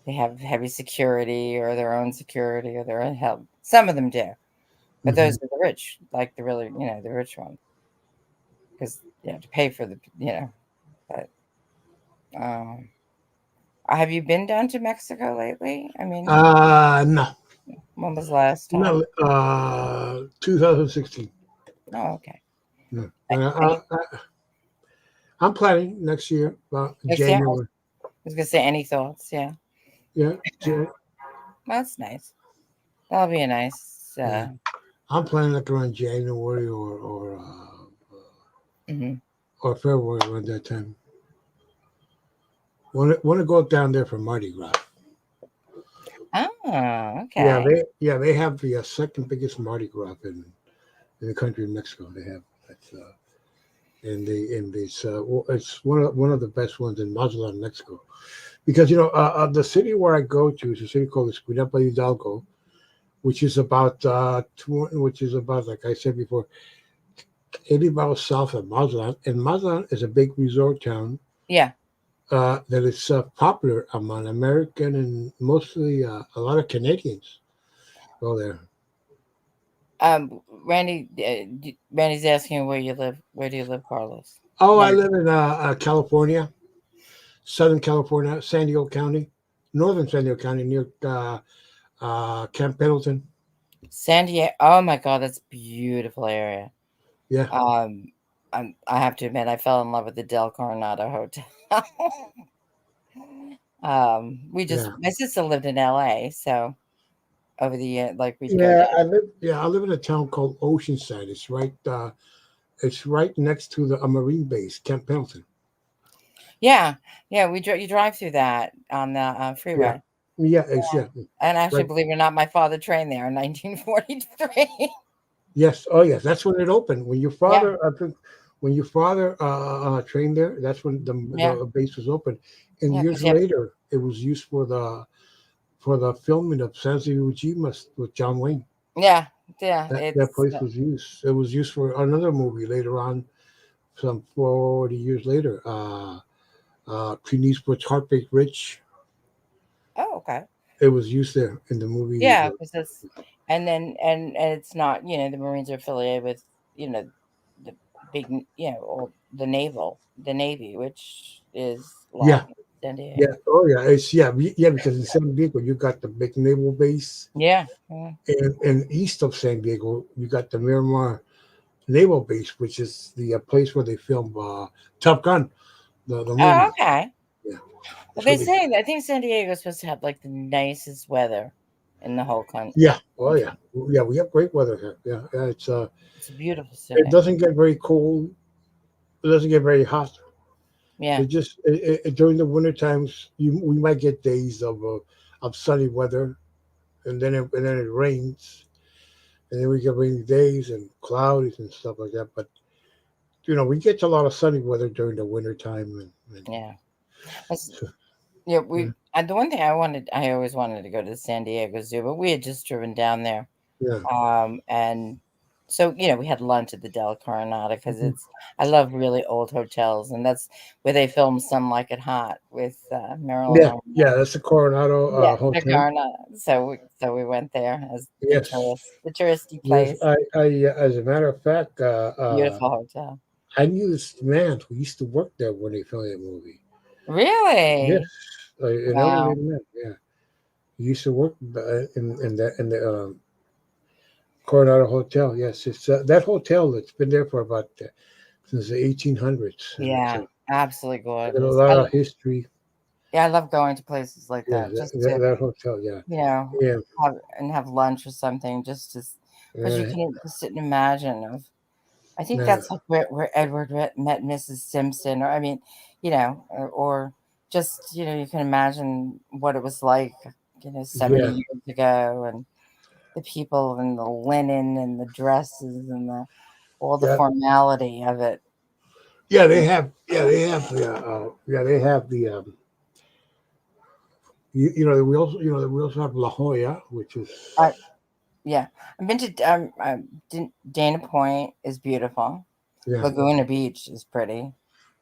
they have heavy security or their own security or their own help. Some of them do, but those mhm. are the rich, like the really, the rich ones, because you have to pay for the. But um, have you been down to Mexico lately? I mean, No, when was the last time? no. 2016. Oh, okay. No. I, I, I'm planning next year, about yeah, I January. was gonna say any thoughts? Yeah, Yeah, that's nice. That'll be a nice. yeah. I'm planning like around January Mhm. or February around that time. Want to go down there for Mardi Gras. Yeah, Okay. they have the second biggest Mardi Gras in the country of Mexico. They have that's and it's one of the best ones in Mazatlan, Mexico. Because the city where I go to is a city called Escuinapa Hidalgo, which is about like I said before, 80 miles south of Mazatlan. And Mazatlan is a big resort town Yeah. that is popular among American and mostly a lot of Canadians go there. Randy's asking where you live. Where do you live, Carlos? Oh, I No, live in California, Southern California, San Diego County, Northern San Diego County, near Camp Pendleton. San Diego. Oh my God, that's a beautiful area. Yeah, Um, I have to admit, I fell in love with the Del Coronado Hotel. yeah, My sister lived in LA, so over the year, like we'd go yeah. down. I live in a town called Oceanside. It's right next to the a Marine base, Camp Pendleton. Yeah, yeah, you drive through that on the Yeah, freeway. yeah, And actually, right. believe it or not, my father trained there in 1943. Yes, oh yes, that's when it opened. When your Yeah, father, I think, when your father trained there, that's when yeah, the base was open. And yeah, years because you have, later, it was used for the filming of Sans Iwo Jima with John Wayne. yeah, yeah, That place was used. It was used for another movie later on, some 40 years later. Clint Eastwood's Heartbreak Ridge. oh, okay. It was used there in the movie. Yeah, because that's, and it's not, the Marines are affiliated with, the big, or the Navy, which is Yeah, Lockheed, San yeah, Diego. oh yeah, yeah, because in San Diego you got the big naval base, Yeah, yeah. and east of San Diego you got the Miramar Naval Base, which is the place where they film Top Gun, the Oh, movie. okay. Yeah, Well, that's where they they. say I think San Diego is supposed to have like the nicest weather in the whole Yeah, oh yeah, country. yeah. We have great weather here. Yeah, yeah, It's a beautiful it city. doesn't get very cold. It doesn't get very hot. Yeah. It just during the winter times we might get days of sunny weather, and then it rains, and then we get rainy days and cloudy and stuff like that. But we get a lot of sunny weather during the winter time, and Yeah. That's- so, yeah, yeah, the one thing I always wanted to go to the San Diego Zoo, but we had just driven down there. yeah. And so, we had lunch at the Del Coronado because Mhm. I love really old hotels, and that's where they filmed Some Like It Hot with Marilyn Yeah, Monroe. yeah. That's the Coronado Yeah, the Hotel. Coronado. So we went there as Yes, the touristy yes. place. As a matter of fact, Beautiful hotel. I knew this man who used to work there when they filmed that movie. Yes, Really? an elderly Wow. man. Yeah, he used to work in the Coronado Hotel. Yes, it's that hotel that's been there for about since the 1800s, and Yeah, absolutely it's got a gorgeous. lot of history. Yeah, I love going to places like Yeah, that just to, that hotel. Yeah, you know, yeah, have lunch or something, just to, because you yeah, can just sit and imagine of. I think yeah, that's like where Edward met Mrs. Simpson, or I mean, or just you can imagine what it was like, 70 yeah, years ago, and the people and the linen and the dresses and the all the yeah. formality of it. Yeah, they have. Yeah, they have the. Yeah, they have the. We also have La Jolla, which is. Uh, yeah, I've been to Dana Point is beautiful. Yeah, Laguna Beach is pretty.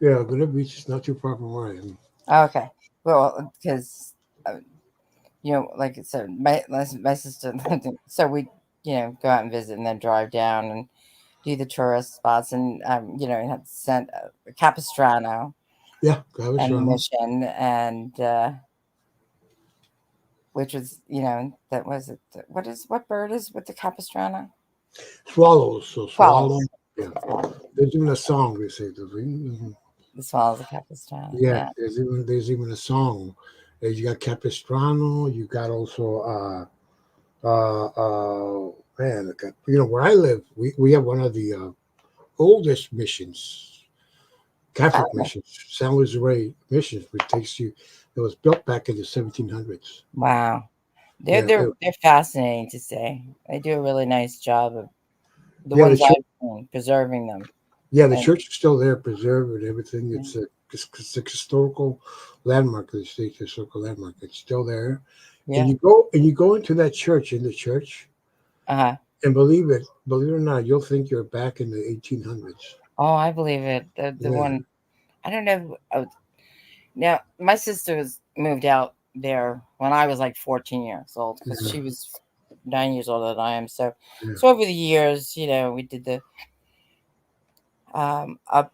yeah. Laguna Beach is not too far from where I am. Okay, well, because like I said, my sister. So we go out and visit and then drive down and do the tourist spots, and had sent Capistrano Yeah, and the Galveston. Mission, and which was that was it. What bird is with the Capistrano? Swallows. So swallow. Swallows. Yeah, there's even a song they say. The The swallows of Capistrano. Yeah, Yeah. there's even a song. You got Capistrano. You got also man, where I live, we have one of the oldest missions, Catholic Oh, missions, San Luis Rey missions, which takes you. It was built back in the 1700s. wow. They're Yeah, they're they're fascinating to see. They do a really nice job of the yeah. The ones church, I've seen preserving them. yeah, the And church is still there, preserved and everything. yeah, It's a historical landmark of the state, historical landmark. It's still there, and yeah. you go into that church in the church, Uh-huh. and believe it or not, you'll think you're back in the 1800s. Oh, I believe it. The Yeah, one I don't know. Now my sister was moved out there when I was like 14 years old because yeah, she was 9 years older than I am. So yeah. so over the years, we did the up,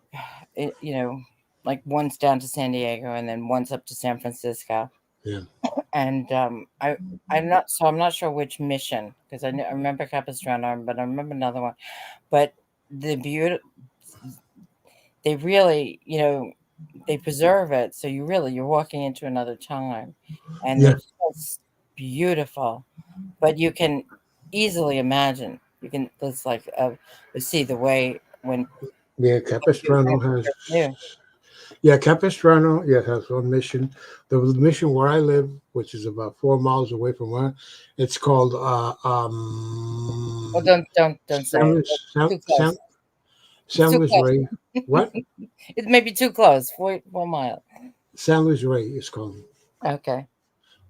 like once down to San Diego and then once up to San Francisco. Yeah. And I'm not sure which mission because I remember Capistrano, but I remember another one. But the beauty, they really, they preserve it, so you're walking into another time, and Yeah, they're just beautiful. But you can easily imagine, you can it's like see the way when yeah. you're Capistrano gonna has, preserve new. yeah, Capistrano, yeah, has one mission. The mission where I live, which is about 4 miles away from where, it's called Well, don't San say it. Luis, It's too close. It's San too Luis close. Rey. What? It may be too close. 4 mile. San Luis Rey is called. Okay.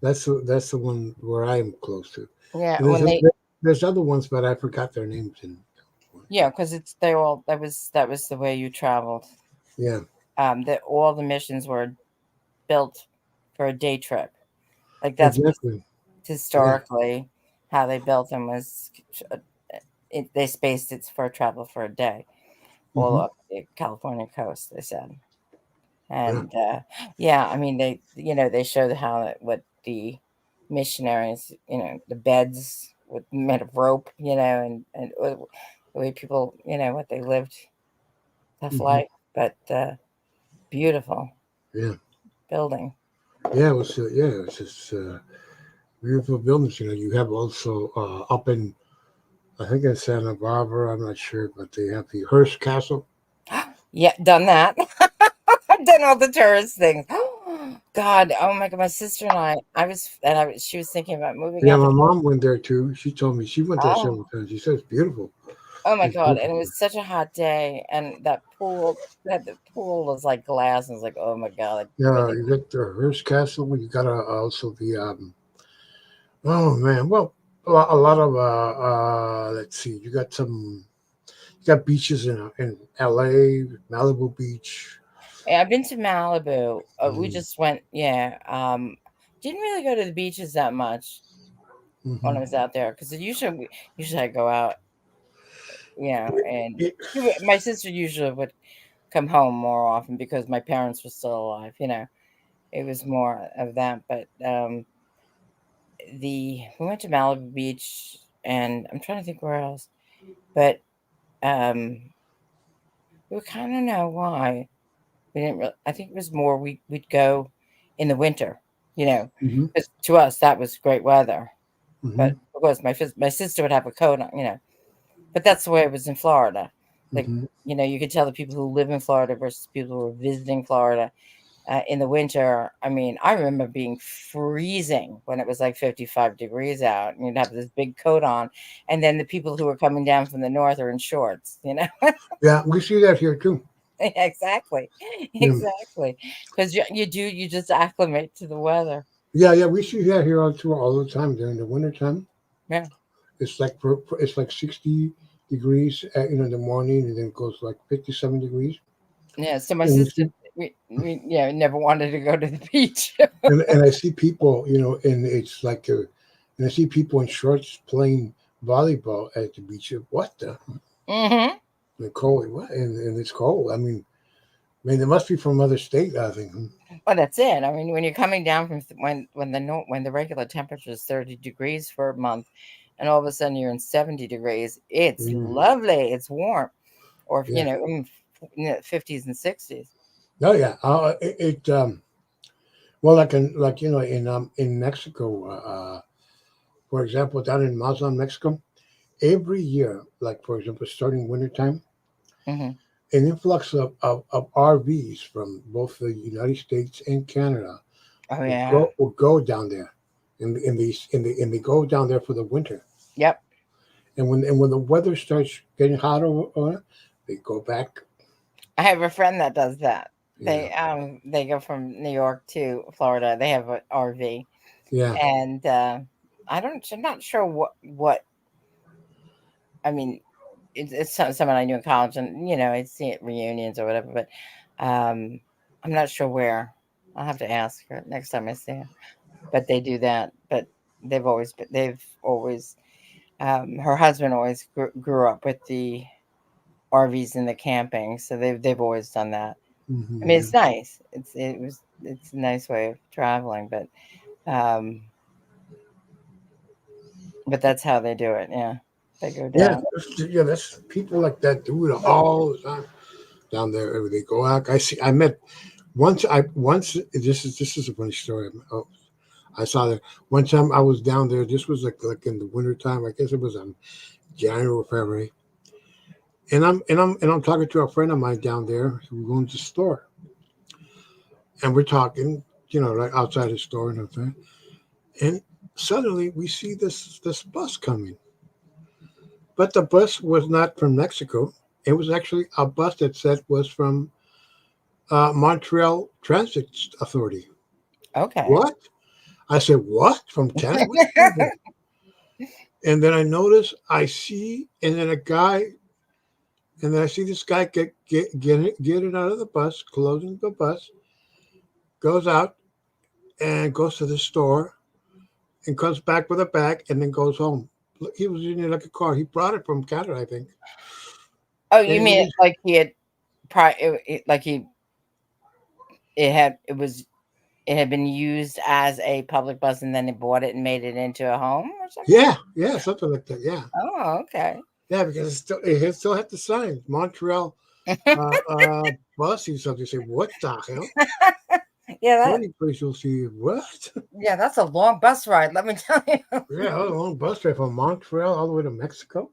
That's the one where I am close to. Yeah. And When they there's other ones, but I forgot their names. In Yeah, because it's they all that was the way you traveled. yeah, That all the missions were built for a day trip. Like that's exactly. Yeah. historically how they built them was they spaced it for travel for a day all Hmm. up the California coast. They said, Yeah. and yeah, I mean they showed how what the missionaries, the beds with made of rope, and the way people, what they lived tough Hmm. life, but beautiful Yeah. building. Yeah. It was. Yeah. It was just beautiful buildings. You have also up in I think in Santa Barbara. I'm not sure, but they have the Hearst Castle. Yeah, done that. I've done all the tourist things. God, oh my God, my sister and she was thinking about moving Yeah, out my there. mom went there too. She told me she went there Oh, several times. She said it's beautiful. oh my It's God, beautiful. and it was such a hot day, and the pool was like glass, and it's like, oh my God, like Yeah, really. you got the Hearst Castle. You got also the oh man, well, a lot of let's see, you got beaches in L.A., Malibu Beach. Yeah, I've been to Malibu. We Mm-hmm. just went, yeah. Didn't really go to the beaches that much when I was out there because usually I go out, and Yeah, my sister usually would come home more often because my parents were still alive. It was more of that. But we went to Malibu Beach, and I'm trying to think where else. But we kind of know why we didn't. I think it was more we'd go in the winter. hmm. Because to us that was great weather. Hmm. But of course, my sister would have a coat on. But that's the way it was in Florida. Like, Hmm. you could tell the people who live in Florida versus people who are visiting Florida in the winter. I mean, I remember being freezing when it was like 55 degrees out, and you'd have this big coat on. And then the people who were coming down from the north are in shorts. Yeah, we see that here too. Exactly. Yeah, Exactly. Because you just acclimate to the weather. yeah, we see that here all the time during the winter time. Yeah. It's like 60 degrees in the morning, and then it goes like 57 degrees. Yeah. So my And you sister, see, never wanted to go to the beach. and I see people, and it's like, and I see people in shorts playing volleyball at the beach. What Hmm. the cold? What? And it's cold. I mean, they must be from other state. I think. Well, that's it. I mean, when you're coming down from when the regular temperature is 30 degrees for a month, and all of a sudden you're in 70 degrees, it's Mm, lovely. It's warm, or yeah. 50s and 60s. Oh yeah. Well, like in Mexico, for example, down in Mazatlan, Mexico, every year, like for example, starting wintertime, Hmm. an influx of RVs from both the United States and Canada Oh will yeah. go down there, and they go down there for the winter. Yep. And when the weather starts getting hotter, they go back. I have a friend that does that. Yeah, They go from New York to Florida. They have an RV, yeah. and I'm not sure what I mean. It's someone I knew in college, and I'd see it reunions or whatever. But I'm not sure where. I'll have to ask her next time I see her. But they do that. But they've always her husband always grew up with the RVs and the camping, so they've always done that. I mean, Hmm. it's nice. It's a nice way of traveling, um, but that's how they do it. Yeah, they go Yeah, down. yeah. That's people like that do it all the time down there. They go out. I see. I met once. This is a funny story. Oh, I saw that one time I was down there. This was like in the winter time. I guess it was January or February. And I'm talking to a friend of mine down there. We're going to the store, and we're talking. Like outside the store and everything. And suddenly we see this bus coming, but the bus was not from Mexico. It was actually a bus that said was from Montreal Transit Authority. Okay. What? I said, what? From Canada? What are you talking about? And then I notice, I see, and then a guy, and then I see this guy get it out of the bus, closing the bus, goes out and goes to the store and comes back with a bag and then goes home. He was in it like a car. He brought it from Canada, I think. Oh, And you he mean was, like he had like it had been used as a public bus, and then he bought it and made it into a home or something? yeah, something like that. Yeah, Oh, okay. yeah, because it still had the sign Montreal bus. Or something. You say, what the hell? Yeah, Any place you'll see what? that's a long bus ride, let me tell you. Yeah, I was on a bus trip from Montreal all the way to Mexico.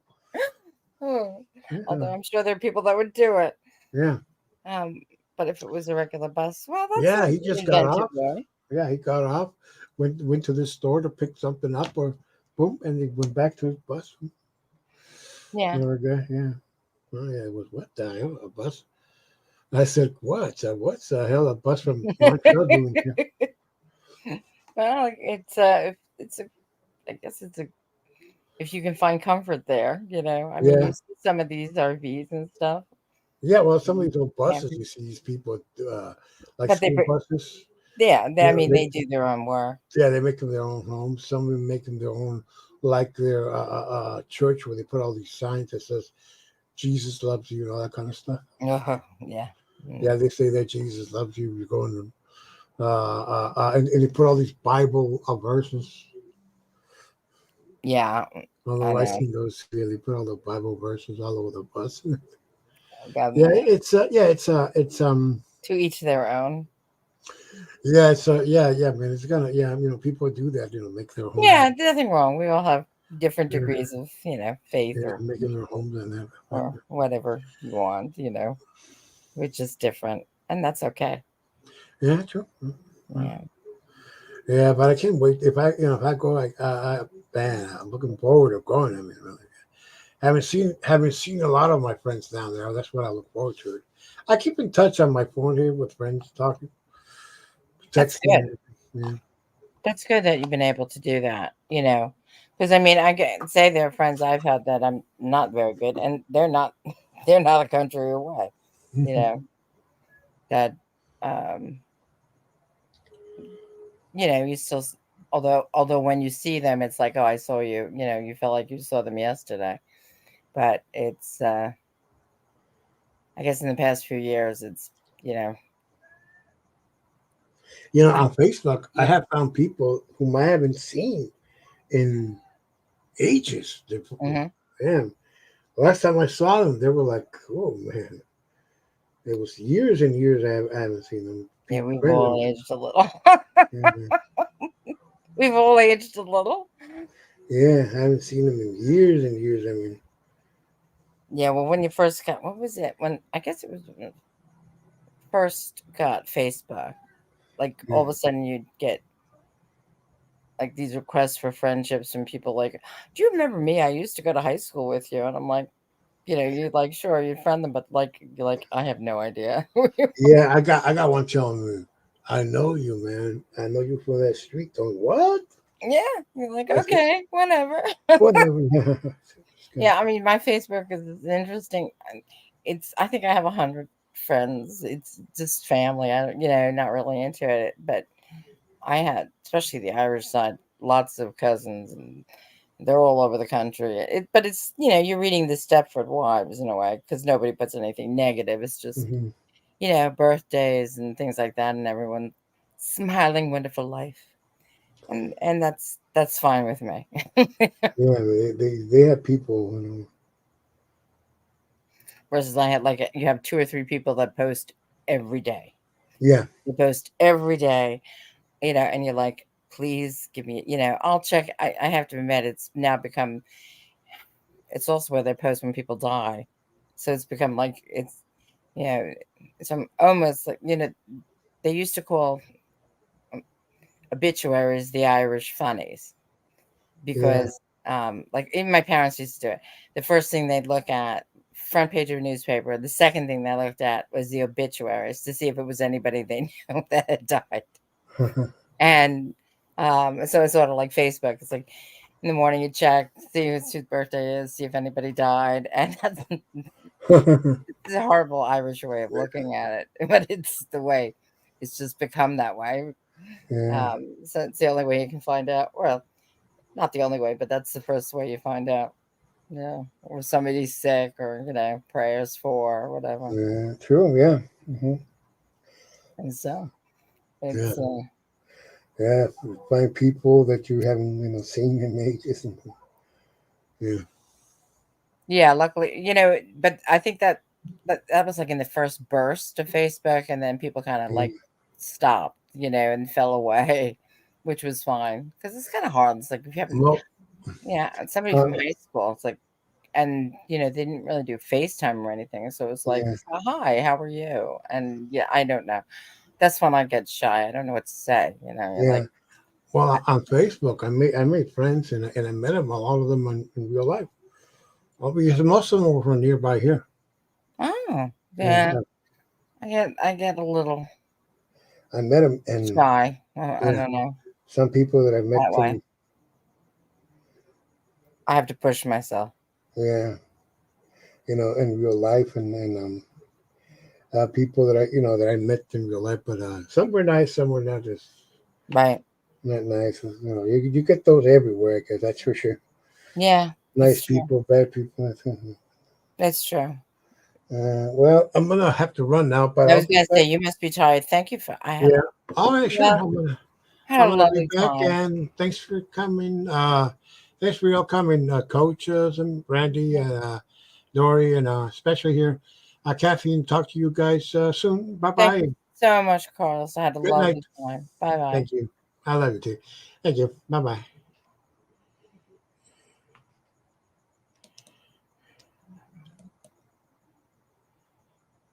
Hmm. Yeah, Although I'm sure there are people that would do it. yeah, Um, but if it was a regular bus, well, that's yeah. an He just got inventive off. way. Yeah, he got off. Went to this store to pick something up, or boom, and he went back to his bus. Yeah. There we go. Yeah. Oh yeah, it was what the hell? A bus? I said, what? What's the hell? A bus from Montreal doing here? Well, it's a I guess it's a if you can find comfort there, I mean, you Yeah, see some of these RVs and stuff. yeah. Well, some of these old buses, Camping. you see these people, like But school buses. I You know, mean, they do their own work. yeah, they make them their own homes. Some of them make them their own, like their church, where they put all these signs that says Jesus loves you and all that kind of stuff. Yeah. Mm. Yeah, they say that Jesus loves you. You go in, and they put all these Bible verses. Yeah, I Although I know. seen those, yeah, they put all the Bible verses all over the bus. God, Yeah, it's to each their own. yeah, yeah, man, it's gonna, yeah, people do that, make their homes, Yeah, nothing wrong. We all have different yeah, degrees of, faith yeah, or making their homes and that. whatever you want, which is different, and that's okay. Yeah, true. Yeah. Yeah, but I can't wait if I go like man, I'm looking forward to going. I mean, really, haven't seen a lot of my friends down there. That's what I look forward to. I keep in touch on my phone here with friends, talking, That's texting. good. And everything. That's good that you've been able to do that, because I mean, I can say there are friends I've had that I'm not very good, and they're not, they're not a country away, you Yeah. know, that, um, you still, although when you see them, it's like, oh, I saw you, you felt like you saw them yesterday, but it's, I guess in the past few years, it's, you know, On Facebook, I have found people whom I haven't seen in ages. hmm Man, last time I saw them, they were like, oh man, it was years and years I haven't seen them. yeah, People, we've friends of all mine. aged a little. Yeah, We've all aged a little. yeah, I haven't seen them in years and years. I mean, Yeah, well, when you first got, what was it? When I guess it was when you first got Facebook, like yeah, all of a sudden you'd get like these requests for friendships and people like, do you remember me? I used to go to high school with you. And I'm like, you're like, sure, you'd friend them, but like, you're like, I have no idea. Yeah, I got one telling me, I know you, man. I know you from that street. Going what? Yeah. You're like, I said, okay, whatever. whatever. It's good. Yeah. I mean, my Facebook is interesting. I think I have 100 friends. It's just family. I don't, not really into it, but I had, especially the Irish side, lots of cousins, and they're all over the country. But it's, you're reading the Stepford Wives in a way because nobody puts anything negative. It's just, Hmm. birthdays and things like that, and everyone smiling, wonderful life, and that's fine with me. Yeah, they have people. Versus I had like you have two or three people that post every day. Yeah. You post every day, and you're like, please give me, I'll check. I have to admit, it's now become. It's also where they post when people die, so it's become like it's, you know, it's almost like they used to call obituaries the Irish funnies Yeah. because like even my parents used to do it. The first thing they'd look at, front page of a newspaper. The second thing they looked at was the obituaries to see if it was anybody they knew that had died. And so it's sort of like Facebook. It's like in the morning you check, see whose birthday is, see if anybody died, and that's it's a horrible Irish way of looking at it, but it's the way. It's just become that way. Yeah. So it's the only way you can find out. Well, not the only way, but that's the first way you find out. Yeah, or somebody's sick, or prayers for, or whatever. Yeah. True. Yeah. Hmm. And so Yeah. it's Yeah. Find people that you haven't seen in ages. Yeah. yeah. Luckily, but I think that was like in the first burst of Facebook, and then people kind of like Mm. stopped, and fell away, which was fine because it's kind of hard. It's like if you haven't, Well. yeah, and somebody Uh, from high school, it's like, and they didn't really do FaceTime or anything, so it was like, yeah. oh, hi, how are you? And yeah, I don't know. That's when I get shy. I don't know what to say. You're Yeah. like, Well, on Facebook, I made friends and I met them, all of them in real life. Well, because most of them were from nearby here. oh, Yeah. yeah. I get a little I met them, and shy. I yeah, don't know some people that I met that way. from, I have to push myself. yeah, in real life, and people that I met in real life, but some were nice, some were not just Right. not nice. You get those everywhere, because that's for sure. Yeah, Nice that's true. people, bad people. That's true. Well, I'm gonna have to run now, but I I'll was be gonna say back. you must be tired. Thank you for I had Yeah. a Oh, yeah, sure. well, had I'm a gonna be lovely back, time. and thanks for coming. Thanks for y'all coming, coaches and Randy and Dory, and especially here, Kathy. And talk to you guys soon. Bye Thank you bye. so much, Carlos. I had a Good night. lovely time. Bye bye. Thank you. I love you too. Thank you. Bye bye.